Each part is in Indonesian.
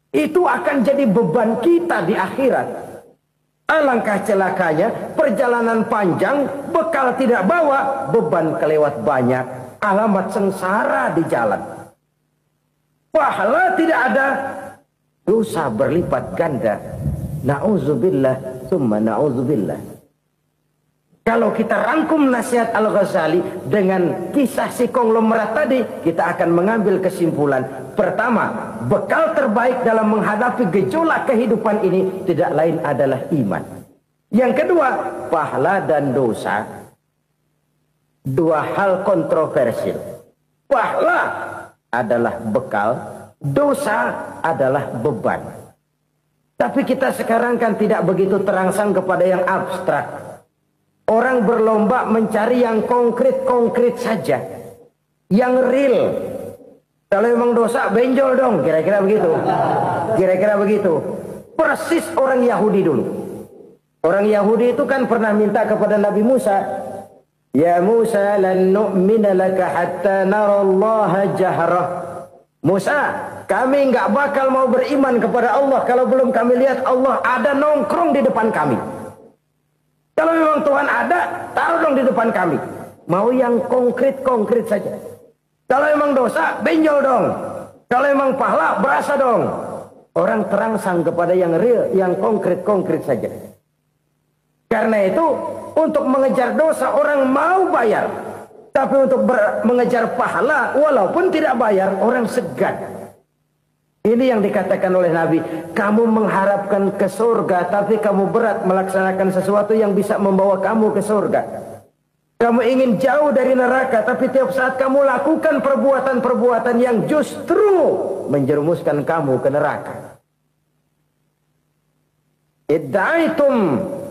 itu akan jadi beban kita di akhirat. Alangkah celakanya, perjalanan panjang, bekal tidak bawa, beban kelewat banyak, alamat sengsara di jalan. Pahala tidak ada, dosa berlipat ganda. Na'udzubillah, summa na'udzubillah. Kalau kita rangkum nasihat Al-Ghazali dengan kisah si konglomerat tadi, kita akan mengambil kesimpulan. Pertama, bekal terbaik dalam menghadapi gejolak kehidupan ini tidak lain adalah iman. Yang kedua, pahala dan dosa. Dua hal kontroversial. Pahala adalah bekal, dosa adalah beban. Tapi kita sekarang kan tidak begitu terangsang kepada yang abstrak. Orang berlomba mencari yang konkret-konkret saja. Yang real. Kalau memang dosa, benjol dong. Kira-kira begitu. Kira-kira begitu. Persis orang Yahudi dulu. Orang Yahudi itu kan pernah minta kepada Nabi Musa. Ya Musa, lan nu'mina laka hatta narallaha jahrah. Musa, kami nggak bakal mau beriman kepada Allah kalau belum kami lihat Allah ada nongkrong di depan kami. Kalau memang Tuhan ada, taruh dong di depan kami. Mau yang konkret-konkret saja. Kalau memang dosa, benjol dong. Kalau memang pahala, berasa dong. Orang terangsang kepada yang real, yang konkret-konkret saja. Karena itu, untuk mengejar dosa, orang mau bayar. Tapi untuk mengejar pahala, walaupun tidak bayar, orang segan. Ini yang dikatakan oleh Nabi, kamu mengharapkan ke surga, tapi kamu berat melaksanakan sesuatu yang bisa membawa kamu ke surga. Kamu ingin jauh dari neraka, tapi tiap saat kamu lakukan perbuatan-perbuatan yang justru menjerumuskan kamu ke neraka. Idda'aitum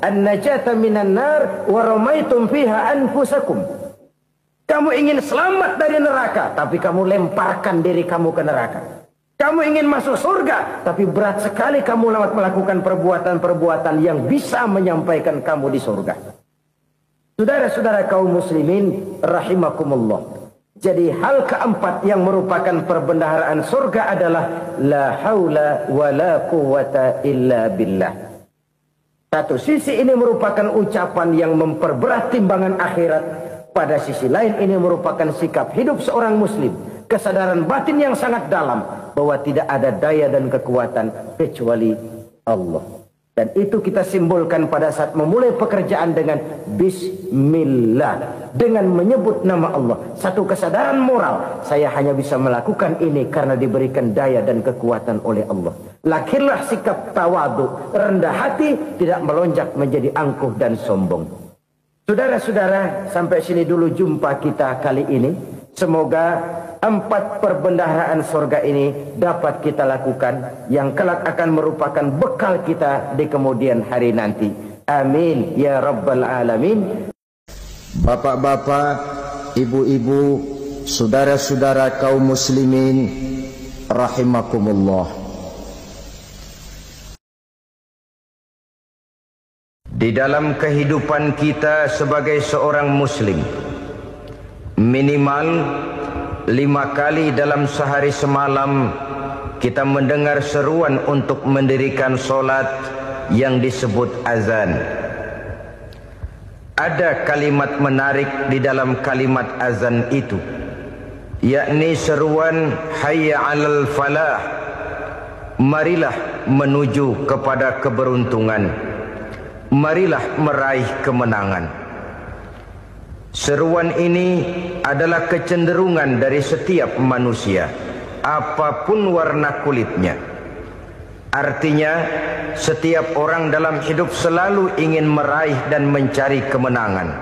an-najata minan nar wa ramaitum fiha anfusakum. Kamu ingin selamat dari neraka, tapi kamu lemparkan diri kamu ke neraka. Kamu ingin masuk surga, tapi berat sekali kamu melakukan perbuatan-perbuatan yang bisa menyampaikan kamu di surga. Saudara-saudara kaum muslimin, rahimakumullah. Jadi hal keempat yang merupakan perbendaharaan surga adalah la haula wa la quwwata illa billah. Satu sisi ini merupakan ucapan yang memperberat timbangan akhirat. Pada sisi lain ini merupakan sikap hidup seorang muslim. Kesadaran batin yang sangat dalam bahwa tidak ada daya dan kekuatan kecuali Allah. Dan itu kita simbolkan pada saat memulai pekerjaan dengan Bismillah. Dengan menyebut nama Allah. Satu kesadaran moral. Saya hanya bisa melakukan ini karena diberikan daya dan kekuatan oleh Allah. Lahirlah sikap tawadu, rendah hati, tidak melonjak menjadi angkuh dan sombong. Saudara-saudara, sampai sini dulu jumpa kita kali ini. Semoga 4 perbendaharaan surga ini dapat kita lakukan, yang kelak akan merupakan bekal kita di kemudian hari nanti. Amin ya rabbal alamin. Bapak-bapak, ibu-ibu, saudara-saudara kaum muslimin rahimakumullah. Di dalam kehidupan kita sebagai seorang muslim, minimal 5 kali dalam sehari semalam kita mendengar seruan untuk mendirikan solat yang disebut azan. Ada kalimat menarik di dalam kalimat azan itu, yakni seruan hayya 'alal falah, marilah menuju kepada keberuntungan, marilah meraih kemenangan. Seruan ini adalah kecenderungan dari setiap manusia, apapun warna kulitnya. Artinya, setiap orang dalam hidup selalu ingin meraih dan mencari kemenangan.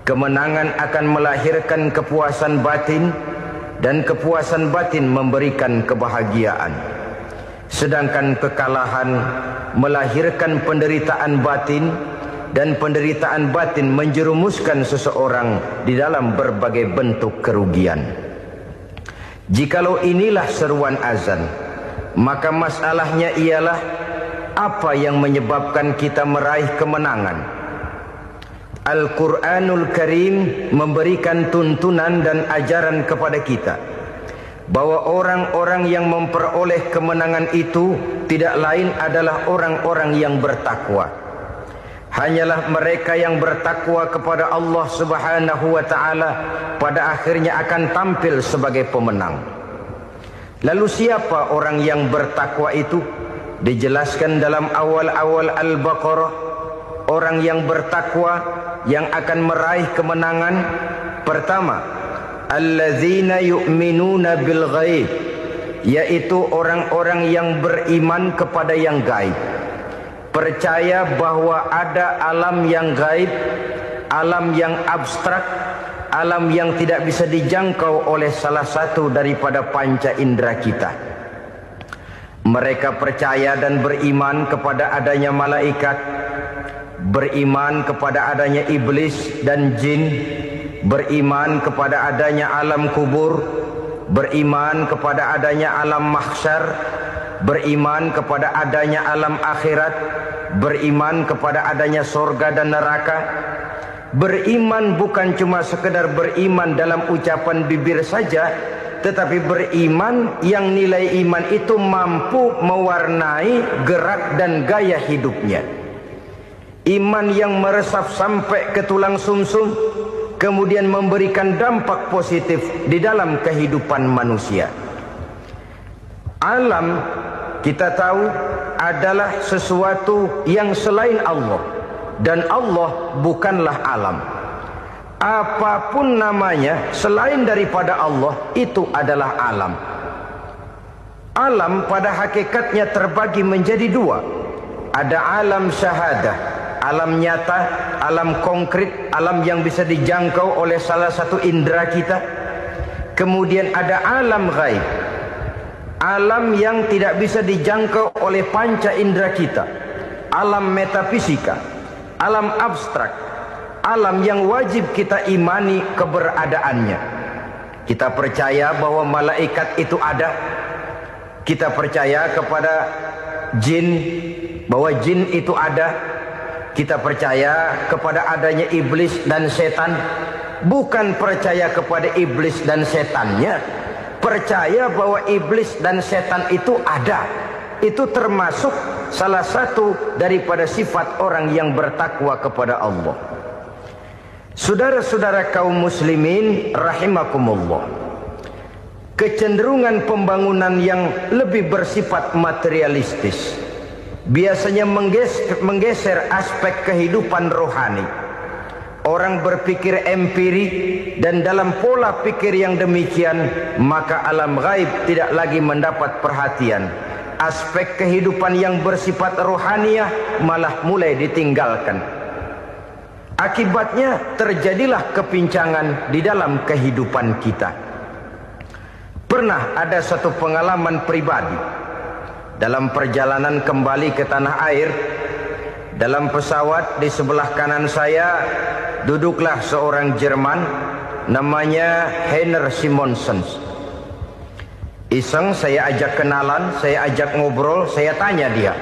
Kemenangan akan melahirkan kepuasan batin, dan kepuasan batin memberikan kebahagiaan. Sedangkan kekalahan melahirkan penderitaan batin, dan penderitaan batin menjerumuskan seseorang di dalam berbagai bentuk kerugian. Jikalau inilah seruan azan, maka masalahnya ialah apa yang menyebabkan kita meraih kemenangan. Al-Quranul Karim memberikan tuntunan dan ajaran kepada kita bahwa orang-orang yang memperoleh kemenangan itu tidak lain adalah orang-orang yang bertakwa. Hanyalah mereka yang bertakwa kepada Allah Subhanahu wa ta'ala pada akhirnya akan tampil sebagai pemenang. Lalu siapa orang yang bertakwa itu? Dijelaskan dalam awal-awal Al-Baqarah, orang yang bertakwa yang akan meraih kemenangan. Pertama, alladzina yu'minuna bil ghaib, yaitu orang-orang yang beriman kepada yang gaib, percaya bahwa ada alam yang gaib, alam yang abstrak, alam yang tidak bisa dijangkau oleh salah satu daripada panca indera kita. Mereka percaya dan beriman kepada adanya malaikat, beriman kepada adanya iblis dan jin, beriman kepada adanya alam kubur, beriman kepada adanya alam mahsyar, beriman kepada adanya alam akhirat, beriman kepada adanya surga dan neraka. Beriman bukan cuma sekedar beriman dalam ucapan bibir saja, tetapi beriman yang nilai iman itu mampu mewarnai gerak dan gaya hidupnya. Iman yang meresap sampai ke tulang sumsum, kemudian memberikan dampak positif di dalam kehidupan manusia. Alam, kita tahu, adalah sesuatu yang selain Allah, dan Allah bukanlah alam. Apapun namanya selain daripada Allah, itu adalah alam. Alam pada hakikatnya terbagi menjadi dua. Ada alam syahadah, alam nyata, alam konkret, alam yang bisa dijangkau oleh salah satu indera kita. Kemudian ada alam ghaib, alam yang tidak bisa dijangkau oleh panca indera kita, alam metafisika, alam abstrak, alam yang wajib kita imani keberadaannya. Kita percaya bahwa malaikat itu ada, kita percaya kepada jin, bahwa jin itu ada, kita percaya kepada adanya iblis dan setan. Bukan percaya kepada iblis dan setannya, percaya bahwa iblis dan setan itu ada. Itu termasuk salah satu daripada sifat orang yang bertakwa kepada Allah. Saudara-saudara kaum muslimin rahimakumullah, kecenderungan pembangunan yang lebih bersifat materialistis biasanya menggeser aspek kehidupan rohani. Orang berpikir empiri, dan dalam pola pikir yang demikian maka alam gaib tidak lagi mendapat perhatian. Aspek kehidupan yang bersifat rohaniah malah mulai ditinggalkan. Akibatnya terjadilah kepincangan di dalam kehidupan kita. Pernah ada satu pengalaman pribadi dalam perjalanan kembali ke tanah air. Dalam pesawat di sebelah kanan saya duduklah seorang Jerman namanya Heiner Simonsen. Iseng saya ajak kenalan, saya ajak ngobrol, saya tanya dia.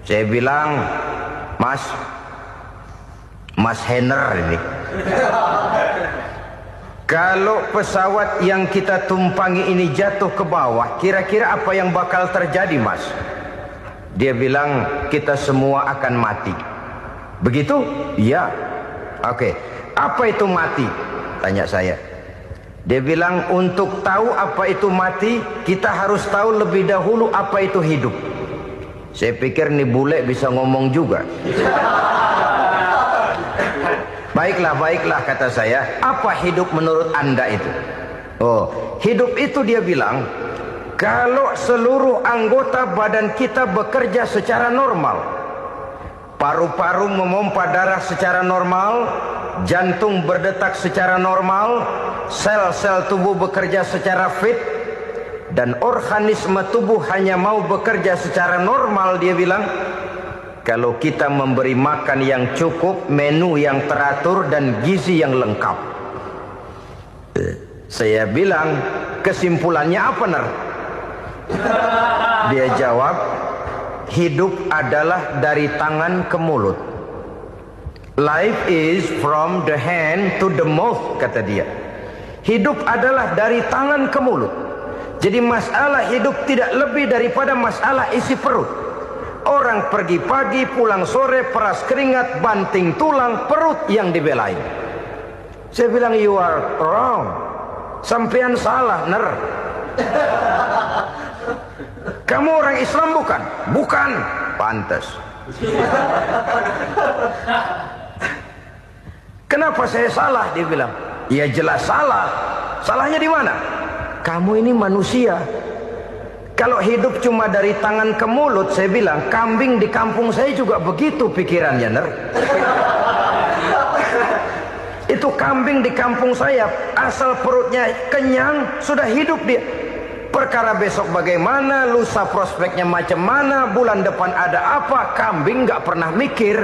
Saya bilang, Mas Heiner ini, kalau pesawat yang kita tumpangi ini jatuh ke bawah, kira-kira apa yang bakal terjadi, Mas? Dia bilang, kita semua akan mati. Begitu? Iya. Oke. Apa itu mati? Tanya saya. Dia bilang, untuk tahu apa itu mati, kita harus tahu lebih dahulu apa itu hidup. Saya pikir nih bule bisa ngomong juga. Baiklah kata saya. Apa hidup menurut Anda itu? Oh, hidup itu dia bilang, kalau seluruh anggota badan kita bekerja secara normal, paru-paru memompa darah secara normal, jantung berdetak secara normal, sel-sel tubuh bekerja secara fit, dan organisme tubuh hanya mau bekerja secara normal, dia bilang, kalau kita memberi makan yang cukup, menu yang teratur, dan gizi yang lengkap. Saya bilang, kesimpulannya apa, Ner? Dia jawab, hidup adalah dari tangan ke mulut. Life is from the hand to the mouth, kata dia. Hidup adalah dari tangan ke mulut. Jadi masalah hidup tidak lebih daripada masalah isi perut. Orang pergi pagi, pulang sore, peras keringat, banting tulang, perut yang dibelain. Saya bilang, you are wrong. Sampean salah, ner. Kamu orang Islam bukan? Bukan. Pantas. Kenapa saya salah? Dia bilang, ya jelas salah. Salahnya di mana? Kamu ini manusia. Kalau hidup cuma dari tangan ke mulut, saya bilang, kambing di kampung saya juga begitu pikirannya, ner. Itu kambing di kampung saya, asal perutnya kenyang, sudah hidup dia. Perkara besok bagaimana, lusa prospeknya macam mana, bulan depan ada apa, kambing nggak pernah mikir.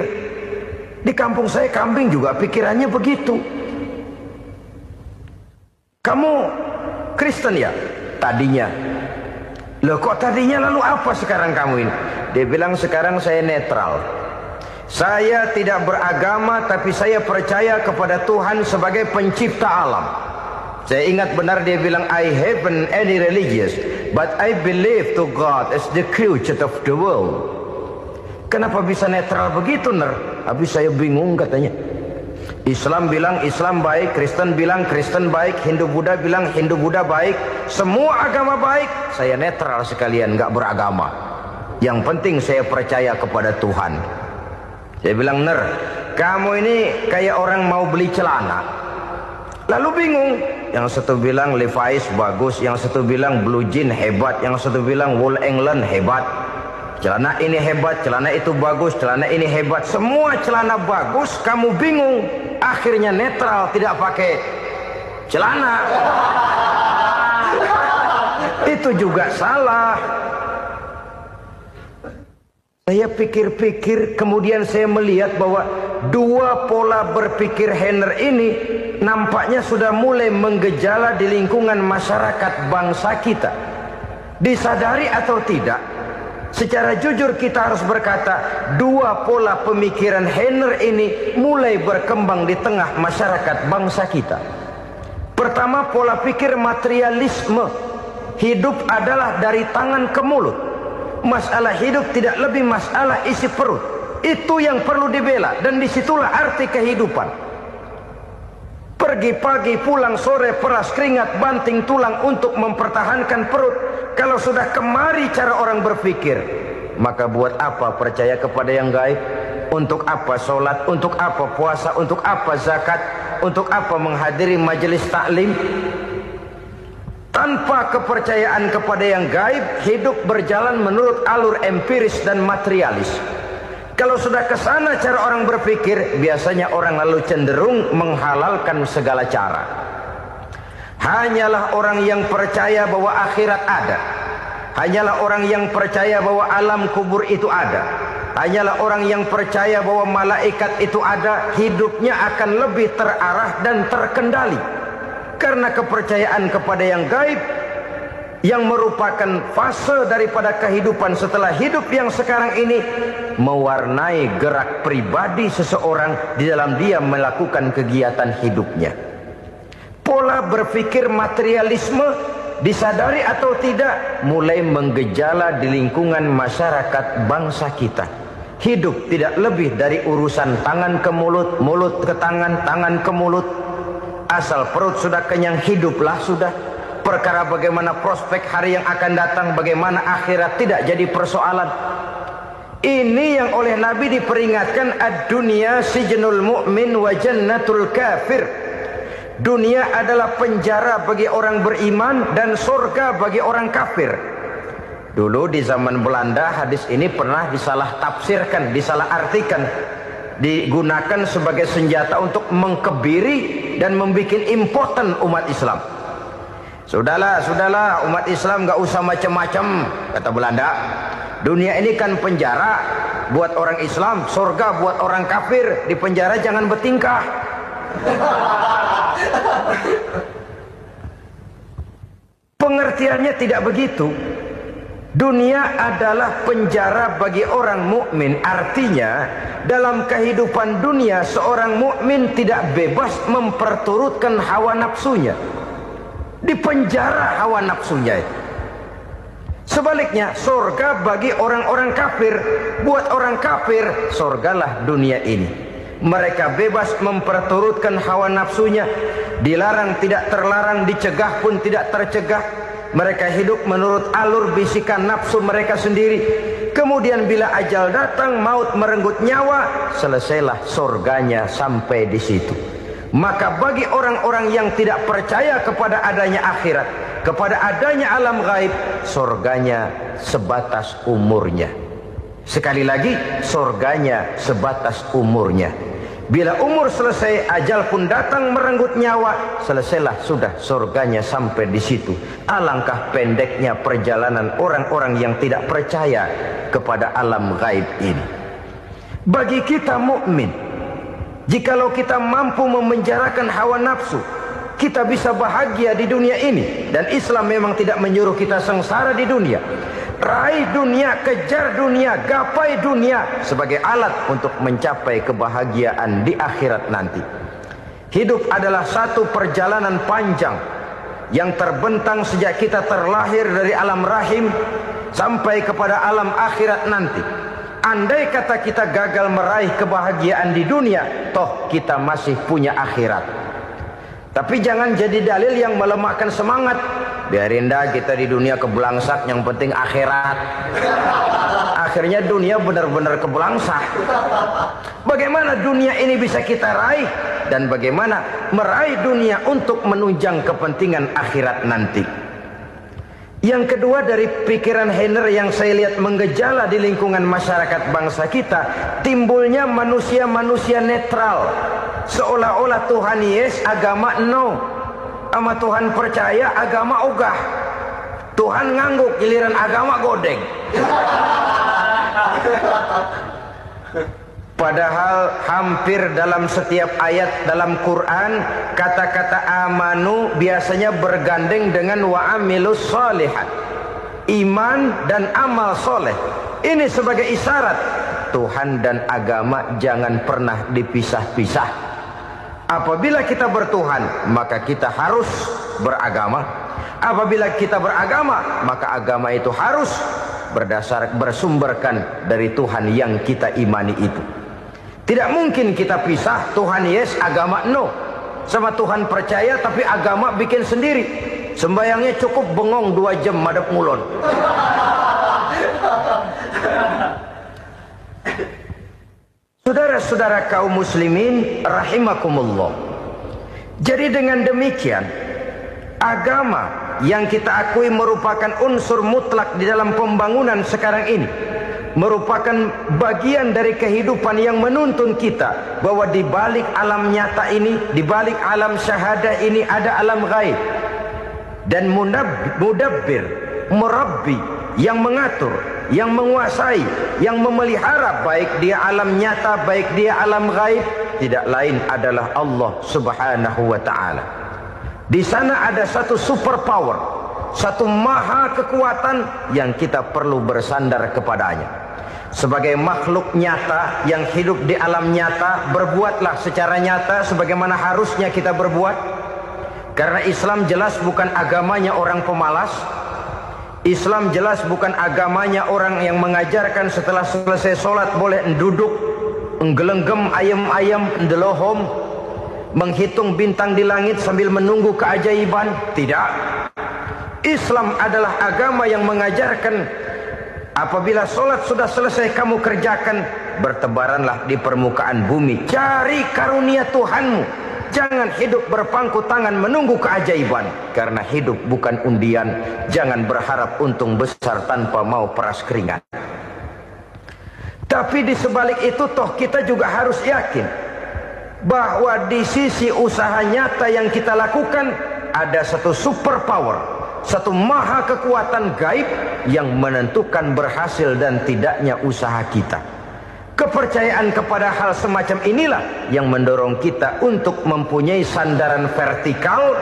Di kampung saya kambing juga pikirannya begitu. Kamu Kristen ya? Tadinya. Loh kok tadinya, lalu apa sekarang kamu ini? Dia bilang, sekarang saya netral. Saya tidak beragama, tapi saya percaya kepada Tuhan sebagai pencipta alam. Saya ingat benar dia bilang, I haven't any religious, but I believe to God as the creator of the world. Kenapa bisa netral begitu, ner? Habis saya bingung katanya. Islam bilang Islam baik, Kristen bilang Kristen baik, Hindu Buddha bilang Hindu Buddha baik, semua agama baik. Saya netral sekalian, nggak beragama. Yang penting saya percaya kepada Tuhan. Saya bilang, ner, kamu ini kayak orang mau beli celana, lalu bingung. Yang satu bilang Levi's bagus, yang satu bilang Blue Jean hebat, yang satu bilang Wool England hebat. Celana ini hebat, celana itu bagus, celana ini hebat. Semua celana bagus, kamu bingung. Akhirnya netral, tidak pakai celana. Itu juga salah. Saya pikir-pikir, kemudian saya melihat bahwa dua pola berpikir Henner ini nampaknya sudah mulai menggejala di lingkungan masyarakat bangsa kita. Disadari atau tidak, secara jujur kita harus berkata, dua pola pemikiran Henner ini mulai berkembang di tengah masyarakat bangsa kita. Pertama, pola pikir materialisme. Hidup adalah dari tangan ke mulut. Masalah hidup tidak lebih masalah isi perut. Itu yang perlu dibela, dan disitulah arti kehidupan. Pergi pagi, pulang sore, peras keringat, banting tulang untuk mempertahankan perut. Kalau sudah kemari cara orang berpikir, maka buat apa percaya kepada yang gaib? Untuk apa sholat? Untuk apa puasa? Untuk apa zakat? Untuk apa menghadiri majelis taklim? Tanpa kepercayaan kepada yang gaib, hidup berjalan menurut alur empiris dan materialis. Kalau sudah ke sana cara orang berpikir, biasanya orang lalu cenderung menghalalkan segala cara. Hanyalah orang yang percaya bahwa akhirat ada. Hanyalah orang yang percaya bahwa alam kubur itu ada. Hanyalah orang yang percaya bahwa malaikat itu ada, hidupnya akan lebih terarah dan terkendali. Karena kepercayaan kepada yang gaib, yang merupakan fase daripada kehidupan setelah hidup yang sekarang ini, mewarnai gerak pribadi seseorang di dalam dia melakukan kegiatan hidupnya. Pola berpikir materialisme, disadari atau tidak, mulai menggejala di lingkungan masyarakat bangsa kita. Hidup tidak lebih dari urusan tangan ke mulut, mulut ke tangan, tangan ke mulut. Asal perut sudah kenyang, hiduplah sudah. Perkara bagaimana prospek hari yang akan datang, bagaimana akhirat, tidak jadi persoalan. Ini yang oleh Nabi diperingatkan, ad-dunya sijnul mu'min wa jannatul kafir. Dunia adalah penjara bagi orang beriman dan surga bagi orang kafir. Dulu di zaman Belanda hadis ini pernah disalah tafsirkan, disalah artikan, digunakan sebagai senjata untuk mengkebiri dan membuat impoten umat Islam. Sudahlah umat Islam gak usah macam-macam, kata Belanda. Dunia ini kan penjara buat orang Islam, surga buat orang kafir. Di penjara jangan bertingkah. Pengertiannya tidak begitu. Dunia adalah penjara bagi orang mukmin. Artinya dalam kehidupan dunia seorang mukmin tidak bebas memperturutkan hawa nafsunya. Di penjara hawa nafsunya. Sebaliknya, surga bagi orang-orang kafir. Buat orang kafir, surgalah dunia ini. Mereka bebas memperturutkan hawa nafsunya, dilarang tidak terlarang, dicegah pun tidak tercegah. Mereka hidup menurut alur bisikan nafsu mereka sendiri. Kemudian bila ajal datang, maut merenggut nyawa, selesailah surganya sampai di situ. Maka bagi orang-orang yang tidak percaya kepada adanya akhirat, kepada adanya alam gaib, surganya sebatas umurnya. Sekali lagi, surganya sebatas umurnya. Bila umur selesai, ajal pun datang merenggut nyawa, selesailah sudah surganya sampai di situ. Alangkah pendeknya perjalanan orang-orang yang tidak percaya kepada alam gaib ini. Bagi kita mukmin, jikalau kita mampu memenjarakan hawa nafsu, kita bisa bahagia di dunia ini. Dan Islam memang tidak menyuruh kita sengsara di dunia. Raih dunia, kejar dunia, gapai dunia sebagai alat untuk mencapai kebahagiaan di akhirat nanti. Hidup adalah satu perjalanan panjang yang terbentang sejak kita terlahir dari alam rahim sampai kepada alam akhirat nanti. Andai kata kita gagal meraih kebahagiaan di dunia, toh kita masih punya akhirat. Tapi jangan jadi dalil yang melemahkan semangat. Biarin dah kita di dunia kebelangsak, yang penting akhirat. Akhirnya dunia benar-benar kebelangsak. Bagaimana dunia ini bisa kita raih, dan bagaimana meraih dunia untuk menunjang kepentingan akhirat nanti. Yang kedua, dari pikiran Heiner yang saya lihat menggejala di lingkungan masyarakat bangsa kita, timbulnya manusia-manusia netral. Seolah-olah Tuhan yes, agama no. Sama Tuhan percaya, agama ogah. Tuhan ngangguk, giliran agama godeng. Padahal hampir dalam setiap ayat dalam Quran, kata-kata amanu biasanya bergandeng dengan wa amilus sholihat. Iman dan amal soleh. Ini sebagai isyarat Tuhan dan agama jangan pernah dipisah-pisah. Apabila kita bertuhan, maka kita harus beragama. Apabila kita beragama, maka agama itu harus bersumberkan dari Tuhan yang kita imani itu. Tidak mungkin kita pisah, Tuhan yes, agama no. Sama Tuhan percaya tapi agama bikin sendiri. Sembayangnya cukup bengong 2 jam madep mulon. Saudara-saudara kaum muslimin rahimakumullah. Jadi dengan demikian, agama yang kita akui merupakan unsur mutlak di dalam pembangunan sekarang ini, merupakan bagian dari kehidupan yang menuntun kita bahwa di balik alam nyata ini, di balik alam syahadah ini ada alam gaib. Dan mudabbir, murabbi, yang mengatur, yang menguasai, yang memelihara baik dia alam nyata, baik dia alam gaib, tidak lain adalah Allah Subhanahu wa ta'ala. Di sana ada satu super power, satu maha kekuatan yang kita perlu bersandar kepadanya. Sebagai makhluk nyata yang hidup di alam nyata, berbuatlah secara nyata sebagaimana harusnya kita berbuat. Karena Islam jelas bukan agamanya orang pemalas. Islam jelas bukan agamanya orang yang mengajarkan setelah selesai sholat boleh duduk, nggelenggem ayam-ayam, ndelohom, menghitung bintang di langit sambil menunggu keajaiban. Tidak. Islam adalah agama yang mengajarkan apabila sholat sudah selesai kamu kerjakan, bertebaranlah di permukaan bumi, cari karunia Tuhanmu. Jangan hidup berpangku tangan menunggu keajaiban. Karena hidup bukan undian. Jangan berharap untung besar tanpa mau peras keringat. Tapi di sebalik itu toh kita juga harus yakin bahwa di sisi usaha nyata yang kita lakukan ada satu super power, satu maha kekuatan gaib yang menentukan berhasil dan tidaknya usaha kita. Kepercayaan kepada hal semacam inilah yang mendorong kita untuk mempunyai sandaran vertikal,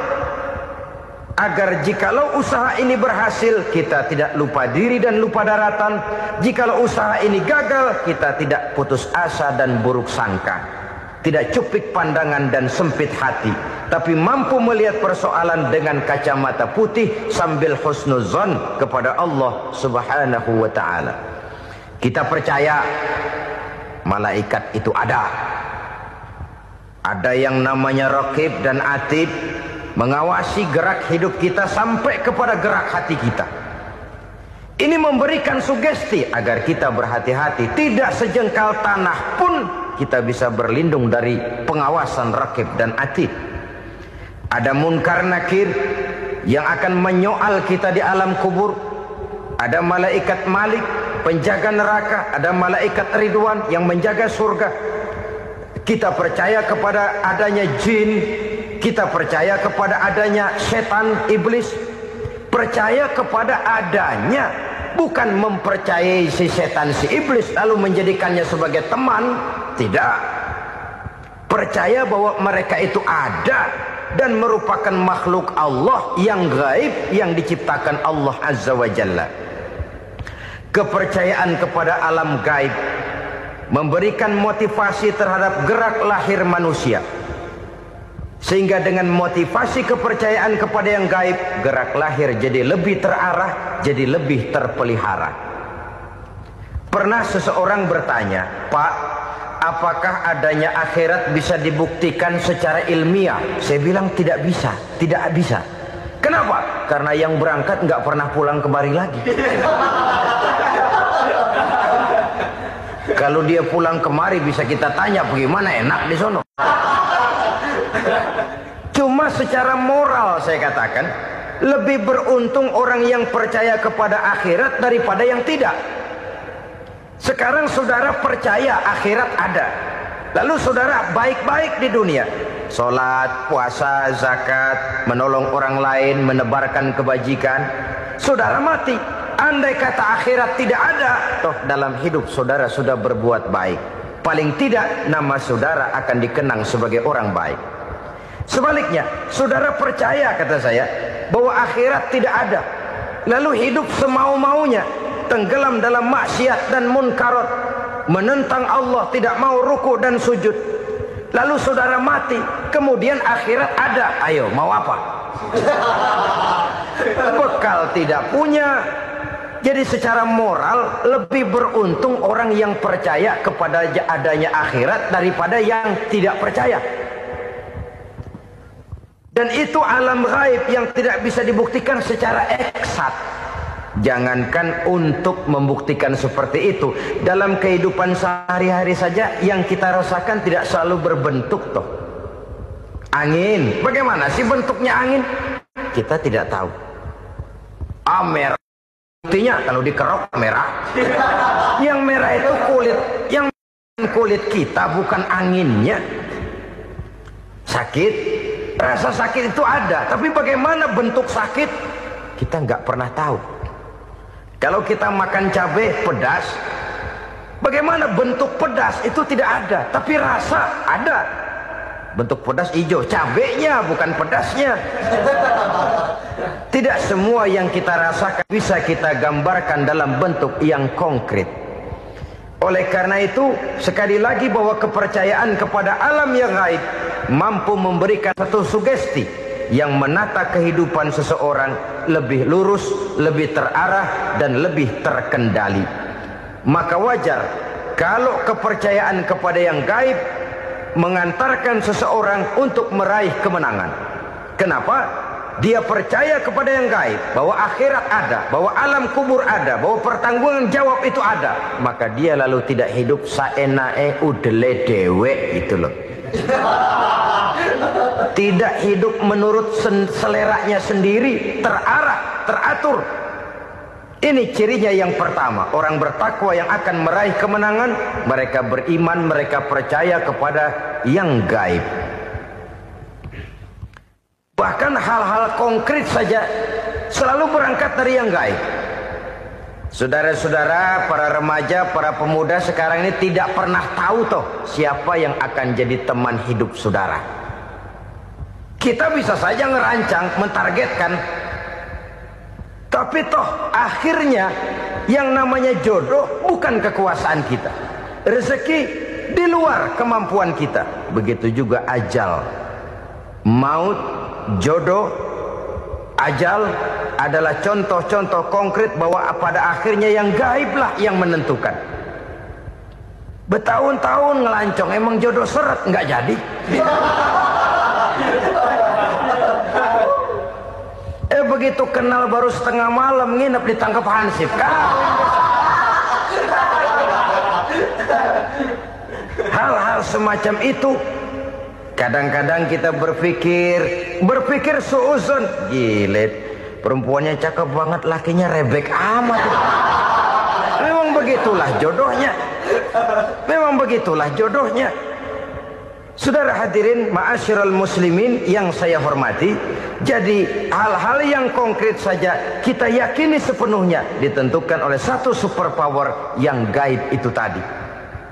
agar jikalau usaha ini berhasil, kita tidak lupa diri dan lupa daratan. Jikalau usaha ini gagal, kita tidak putus asa dan buruk sangka, tidak cupik pandangan dan sempit hati. tapi mampu melihat persoalan dengan kacamata putih sambil husnuzon kepada Allah Subhanahu wa ta'ala. Kita percaya malaikat itu ada. Ada yang namanya raqib dan atid, mengawasi gerak hidup kita sampai kepada gerak hati kita. Ini memberikan sugesti agar kita berhati-hati. Tidak sejengkal tanah pun kita bisa berlindung dari pengawasan raqib dan atid. Ada munkar nakir yang akan menyoal kita di alam kubur. Ada malaikat Malik, penjaga neraka. Ada malaikat Ridwan yang menjaga surga. Kita percaya kepada adanya jin. Kita percaya kepada adanya setan, iblis. Percaya kepada adanya, bukan mempercayai si setan, si iblis lalu menjadikannya sebagai teman. Tidak. Percaya bahwa mereka itu ada dan merupakan makhluk Allah yang gaib yang diciptakan Allah Azza wa Jalla. Kepercayaan kepada alam gaib memberikan motivasi terhadap gerak lahir manusia. Sehingga dengan motivasi kepercayaan kepada yang gaib, gerak lahir jadi lebih terarah, jadi lebih terpelihara. Pernah seseorang bertanya, "Pak, apakah adanya akhirat bisa dibuktikan secara ilmiah?" Saya bilang tidak bisa, tidak bisa. Kenapa? Karena yang berangkat nggak pernah pulang kembali lagi. Kalau dia pulang kemari bisa kita tanya bagaimana enak di sono. Cuma secara moral saya katakan, lebih beruntung orang yang percaya kepada akhirat daripada yang tidak. Sekarang saudara percaya akhirat ada, lalu saudara baik-baik di dunia, sholat, puasa, zakat, menolong orang lain, menebarkan kebajikan. Saudara mati, andai kata akhirat tidak ada, toh dalam hidup saudara sudah berbuat baik. Paling tidak nama saudara akan dikenang sebagai orang baik. Sebaliknya, saudara percaya, kata saya, bahwa akhirat tidak ada, lalu hidup semau-maunya, tenggelam dalam maksiat dan munkarat, menentang Allah, tidak mau ruku dan sujud. Lalu saudara mati, kemudian akhirat ada. Ayo, mau apa? Bekal tidak punya. Jadi secara moral lebih beruntung orang yang percaya kepada adanya akhirat daripada yang tidak percaya. Dan itu alam gaib yang tidak bisa dibuktikan secara eksat. Jangankan untuk membuktikan seperti itu, dalam kehidupan sehari-hari saja yang kita rasakan tidak selalu berbentuk toh. Angin, bagaimana sih bentuknya angin? Kita tidak tahu. Merah, buktinya kalau dikerok merah. Yang merah itu kulit, yang kulit kita bukan anginnya. Sakit, rasa sakit itu ada, tapi bagaimana bentuk sakit? Kita nggak pernah tahu. Kalau kita makan cabai pedas, bagaimana bentuk pedas itu tidak ada, tapi rasa ada. Bentuk pedas hijau, cabainya bukan pedasnya. Tidak semua yang kita rasakan bisa kita gambarkan dalam bentuk yang konkret. Oleh karena itu, sekali lagi bahwa kepercayaan kepada alam yang gaib mampu memberikan satu sugesti yang menata kehidupan seseorang lebih lurus, lebih terarah, dan lebih terkendali. Maka wajar kalau kepercayaan kepada yang gaib mengantarkan seseorang untuk meraih kemenangan. Kenapa? Dia percaya kepada yang gaib, bahwa akhirat ada, bahwa alam kubur ada, bahwa pertanggungan jawab itu ada. Maka dia lalu tidak hidup saenae udele dewe gitu loh. Tidak hidup menurut seleranya sendiri, terarah, teratur. Ini cirinya yang pertama. Orang bertakwa yang akan meraih kemenangan, mereka beriman, mereka percaya kepada yang gaib. Bahkan hal-hal konkret saja selalu berangkat dari yang gaib. Saudara-saudara, para remaja, para pemuda sekarang ini tidak pernah tahu toh siapa yang akan jadi teman hidup saudara. Kita bisa saja ngerancang, mentargetkan, tapi toh akhirnya yang namanya jodoh bukan kekuasaan kita. Rezeki di luar kemampuan kita. Begitu juga ajal. Maut, jodoh, ajal adalah contoh-contoh konkret bahwa pada akhirnya yang gaiblah yang menentukan. Bertahun-tahun ngelancong, emang jodoh seret, nggak jadi. Begitu kenal baru setengah malam nginep ditangkap hansip kan. Hal-hal semacam itu kadang-kadang kita berpikir suuzon, gile, perempuannya cakep banget, lakinya rebek amat. Memang begitulah jodohnya. Memang begitulah jodohnya. Saudara hadirin ma'asyiral muslimin yang saya hormati, jadi hal-hal yang konkret saja kita yakini sepenuhnya ditentukan oleh satu superpower yang gaib itu tadi.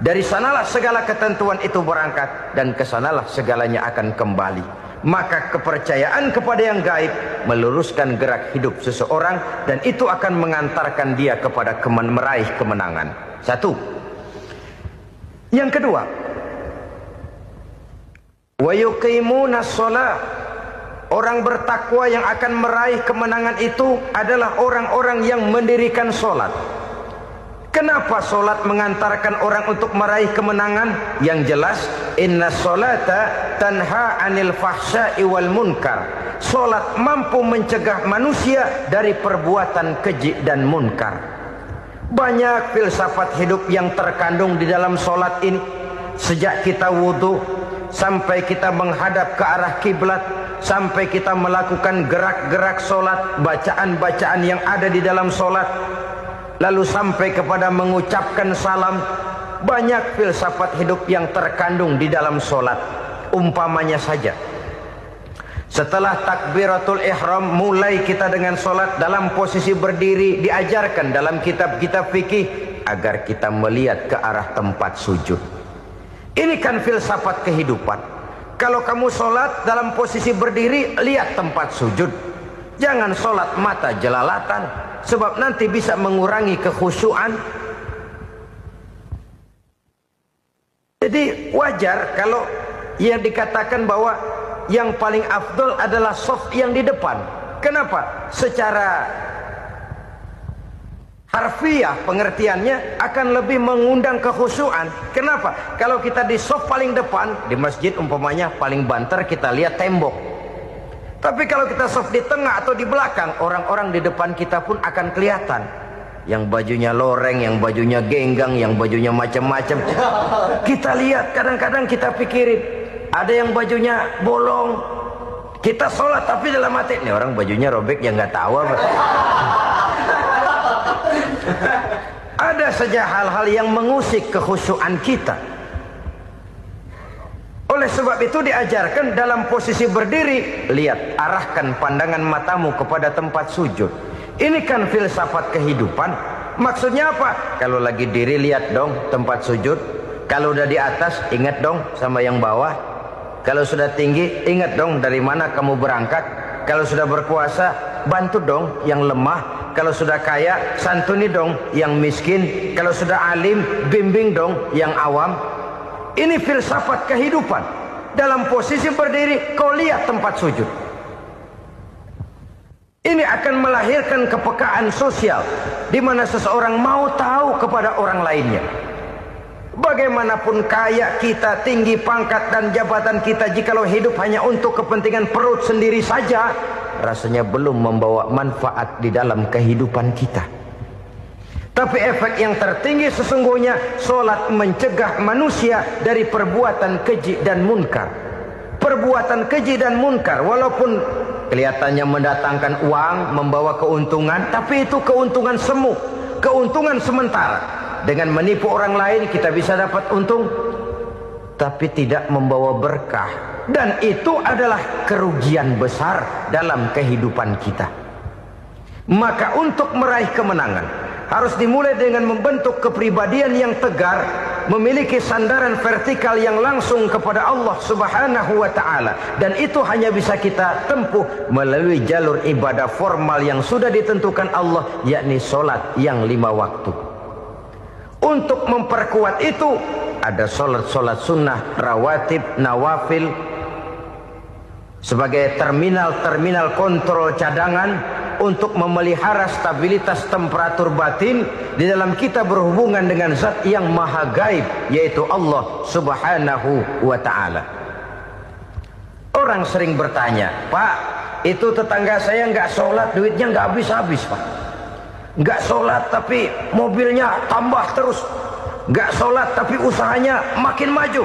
Dari sanalah segala ketentuan itu berangkat dan kesanalah segalanya akan kembali. Maka kepercayaan kepada yang gaib meluruskan gerak hidup seseorang dan itu akan mengantarkan dia kepada meraih kemenangan. Satu. Yang kedua, wa yuqimuna shalah. Orang bertakwa yang akan meraih kemenangan itu adalah orang-orang yang mendirikan sholat. Kenapa sholat mengantarkan orang untuk meraih kemenangan? Yang jelas, inna sholata tanha anil fahsya'i wal munkar. Sholat mampu mencegah manusia dari perbuatan keji dan munkar. Banyak filsafat hidup yang terkandung di dalam sholat ini. Sejak kita wudhu sampai kita menghadap ke arah kiblat, sampai kita melakukan gerak-gerak sholat, bacaan-bacaan yang ada di dalam sholat, lalu sampai kepada mengucapkan salam. Banyak filsafat hidup yang terkandung di dalam sholat. Umpamanya saja, setelah takbiratul ihram mulai kita dengan sholat dalam posisi berdiri, diajarkan dalam kitab-kitab fikih agar kita melihat ke arah tempat sujud. Ini kan filsafat kehidupan. Kalau kamu sholat dalam posisi berdiri, lihat tempat sujud. Jangan sholat mata jelalatan, sebab nanti bisa mengurangi kekhusyuan. Jadi wajar kalau yang dikatakan bahwa yang paling afdol adalah shaf yang di depan. Kenapa? Secara harfiah pengertiannya akan lebih mengundang kekhusyuan. Kenapa? Kalau kita di shaf paling depan di masjid umpamanya paling banter kita lihat tembok. Tapi kalau kita shaf di tengah atau di belakang, orang-orang di depan kita pun akan kelihatan. Yang bajunya loreng, yang bajunya genggang, yang bajunya macam-macam. Kita lihat, kadang-kadang kita pikirin, ada yang bajunya bolong. Kita sholat tapi dalam hati, nih orang bajunya robek yang nggak tahu apa. Ada saja hal-hal yang mengusik kekhusyuan kita. Oleh sebab itu diajarkan dalam posisi berdiri, lihat, arahkan pandangan matamu kepada tempat sujud. Ini kan filsafat kehidupan. Maksudnya apa? Kalau lagi diri lihat dong tempat sujud. Kalau udah di atas ingat dong sama yang bawah. Kalau sudah tinggi ingat dong dari mana kamu berangkat. Kalau sudah berkuasa bantu dong yang lemah. Kalau sudah kaya santuni dong yang miskin. Kalau sudah alim bimbing dong yang awam. Ini filsafat kehidupan. Dalam posisi berdiri kau lihat tempat sujud. Ini akan melahirkan kepekaan sosial di mana seseorang mau tahu kepada orang lainnya. Bagaimanapun kaya kita, tinggi pangkat dan jabatan kita, jikalau hidup hanya untuk kepentingan perut sendiri saja, rasanya belum membawa manfaat di dalam kehidupan kita. Tapi efek yang tertinggi sesungguhnya, sholat mencegah manusia dari perbuatan keji dan munkar. Perbuatan keji dan munkar walaupun kelihatannya mendatangkan uang, membawa keuntungan, tapi itu keuntungan semu, keuntungan sementara. Dengan menipu orang lain kita bisa dapat untung, tapi tidak membawa berkah. Dan itu adalah kerugian besar dalam kehidupan kita. Maka untuk meraih kemenangan harus dimulai dengan membentuk kepribadian yang tegar, memiliki sandaran vertikal yang langsung kepada Allah Subhanahu wa ta'ala. Dan itu hanya bisa kita tempuh melalui jalur ibadah formal yang sudah ditentukan Allah, yakni sholat yang 5 waktu. Untuk memperkuat itu ada sholat-sholat sunnah, rawatib, nawafil. sebagai terminal kontrol cadangan untuk memelihara stabilitas temperatur batin di dalam kita berhubungan dengan zat yang maha gaib, yaitu Allah Subhanahu wa ta'ala. Orang sering bertanya, Pak, itu tetangga saya nggak sholat, duitnya nggak habis-habis, Pak. Nggak sholat tapi mobilnya tambah terus. Nggak sholat tapi usahanya makin maju.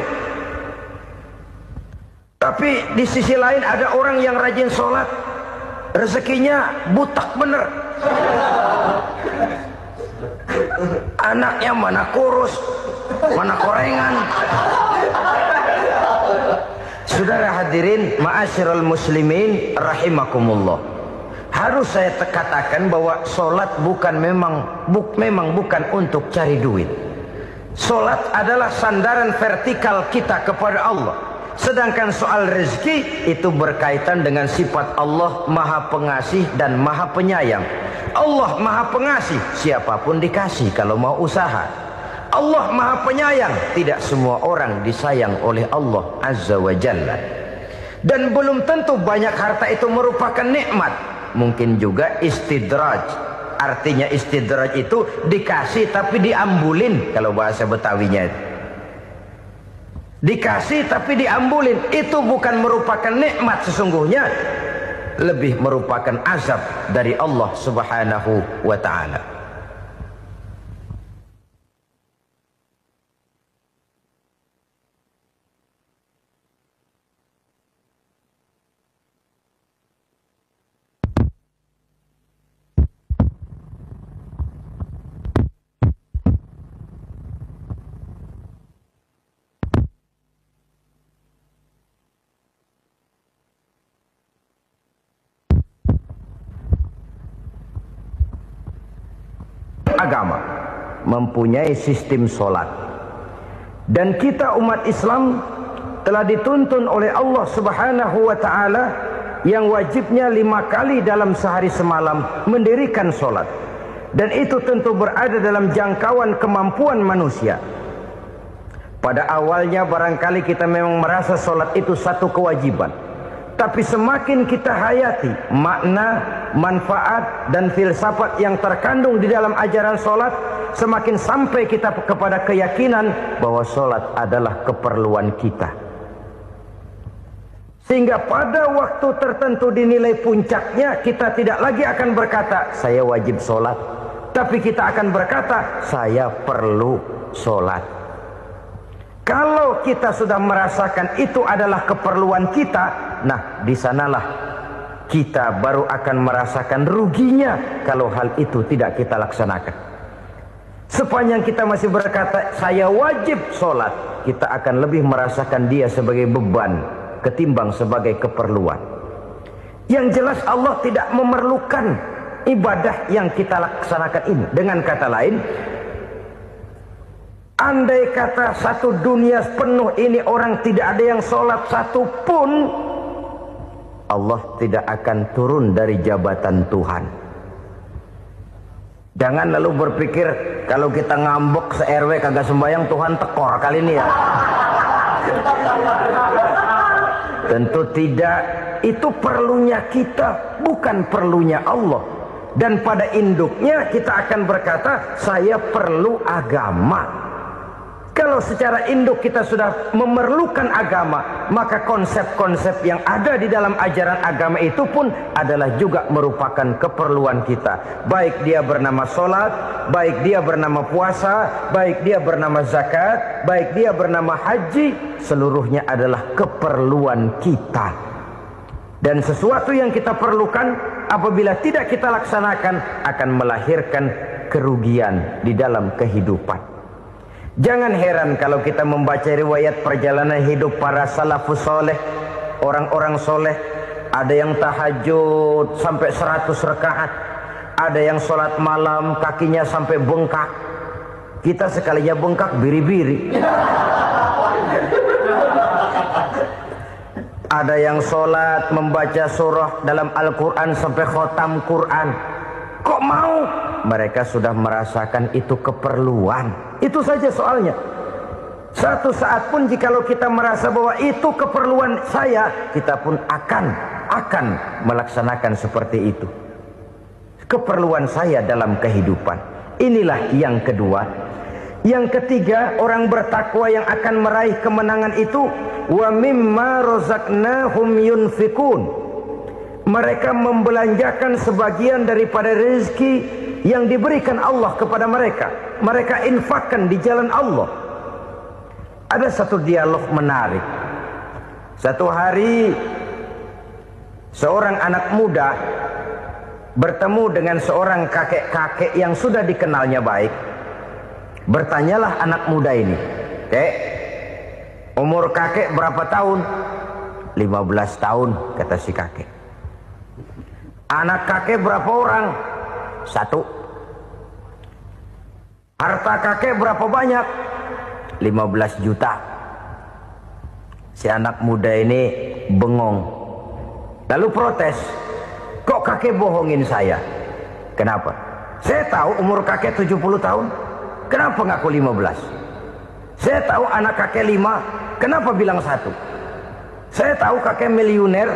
Tapi di sisi lain ada orang yang rajin sholat, rezekinya butak bener. Anaknya mana kurus, mana korengan. Saudara hadirin, ma'asyiral muslimin rahimakumullah. Harus saya katakan bahwa sholat memang bukan untuk cari duit. Sholat adalah sandaran vertikal kita kepada Allah. Sedangkan soal rezeki itu berkaitan dengan sifat Allah maha pengasih dan maha penyayang. Allah maha pengasih, siapapun dikasih kalau mau usaha. Allah maha penyayang, tidak semua orang disayang oleh Allah Azza wa Jalla. Dan belum tentu banyak harta itu merupakan nikmat. Mungkin juga istidraj. Artinya istidraj itu dikasih tapi diambulin, kalau bahasa Betawinya itu. Dikasih tapi diambulin, itu bukan merupakan nikmat sesungguhnya, lebih merupakan azab dari Allah Subhanahu wa ta'ala. Agama mempunyai sistem solat, dan kita umat Islam telah dituntun oleh Allah Subhanahu wa ta'ala yang wajibnya 5 kali dalam sehari semalam mendirikan solat, dan itu tentu berada dalam jangkauan kemampuan manusia. Pada awalnya barangkali kita memang merasa solat itu satu kewajiban, tapi semakin kita hayati makna, manfaat dan filsafat yang terkandung di dalam ajaran solat, semakin sampai kita kepada keyakinan bahwa solat adalah keperluan kita. Sehingga pada waktu tertentu dinilai puncaknya, kita tidak lagi akan berkata saya wajib solat, tapi kita akan berkata saya perlu solat. Kalau kita sudah merasakan itu adalah keperluan kita, nah di sanalah kita baru akan merasakan ruginya kalau hal itu tidak kita laksanakan. Sepanjang kita masih berkata saya wajib sholat, kita akan lebih merasakan dia sebagai beban ketimbang sebagai keperluan. Yang jelas Allah tidak memerlukan ibadah yang kita laksanakan ini. Dengan kata lain, andai kata satu dunia penuh ini orang tidak ada yang sholat satu pun, Allah tidak akan turun dari jabatan Tuhan. Jangan lalu berpikir kalau kita ngambek se-RW kagak sembahyang Tuhan tekor kali ini ya. Tentu tidak. Itu perlunya kita, bukan perlunya Allah. Dan pada induknya kita akan berkata saya perlu agama. Kalau secara induk kita sudah memerlukan agama, maka konsep-konsep yang ada di dalam ajaran agama itu pun adalah juga merupakan keperluan kita. Baik dia bernama sholat, baik dia bernama puasa, baik dia bernama zakat, baik dia bernama haji, seluruhnya adalah keperluan kita. Dan sesuatu yang kita perlukan apabila tidak kita laksanakan akan melahirkan kerugian di dalam kehidupan. Jangan heran kalau kita membaca riwayat perjalanan hidup para salafus soleh, orang-orang soleh. Ada yang tahajud sampai 100 rakaat, ada yang sholat malam kakinya sampai bengkak. Kita sekalinya bengkak biri-biri. Ada yang sholat membaca surah dalam Al-Quran sampai khotam Quran. Kok mau? Mereka sudah merasakan itu keperluan. Itu saja soalnya. Satu saat pun jikalau kita merasa bahwa itu keperluan saya, kita pun akan melaksanakan seperti itu. Keperluan saya dalam kehidupan. Inilah yang kedua. Yang ketiga, orang bertakwa yang akan meraih kemenangan itu, wa mimma razaqnahum yunfikun. Mereka membelanjakan sebagian daripada rezeki yang diberikan Allah kepada mereka. Mereka infakkan di jalan Allah. Ada satu dialog menarik. Satu hari seorang anak muda bertemu dengan seorang kakek-kakek yang sudah dikenalnya baik. Bertanyalah anak muda ini, "Kek, umur kakek berapa tahun?" 15 tahun, kata si kakek. "Anak kakek berapa orang?" 1. "Harta kakek berapa banyak?" 15 juta. Si anak muda ini bengong, lalu protes, "Kok kakek bohongin saya?" "Kenapa?" "Saya tahu umur kakek 70 tahun. Kenapa ngaku 15? Saya tahu anak kakek 5. Kenapa bilang 1? Saya tahu kakek miliuner,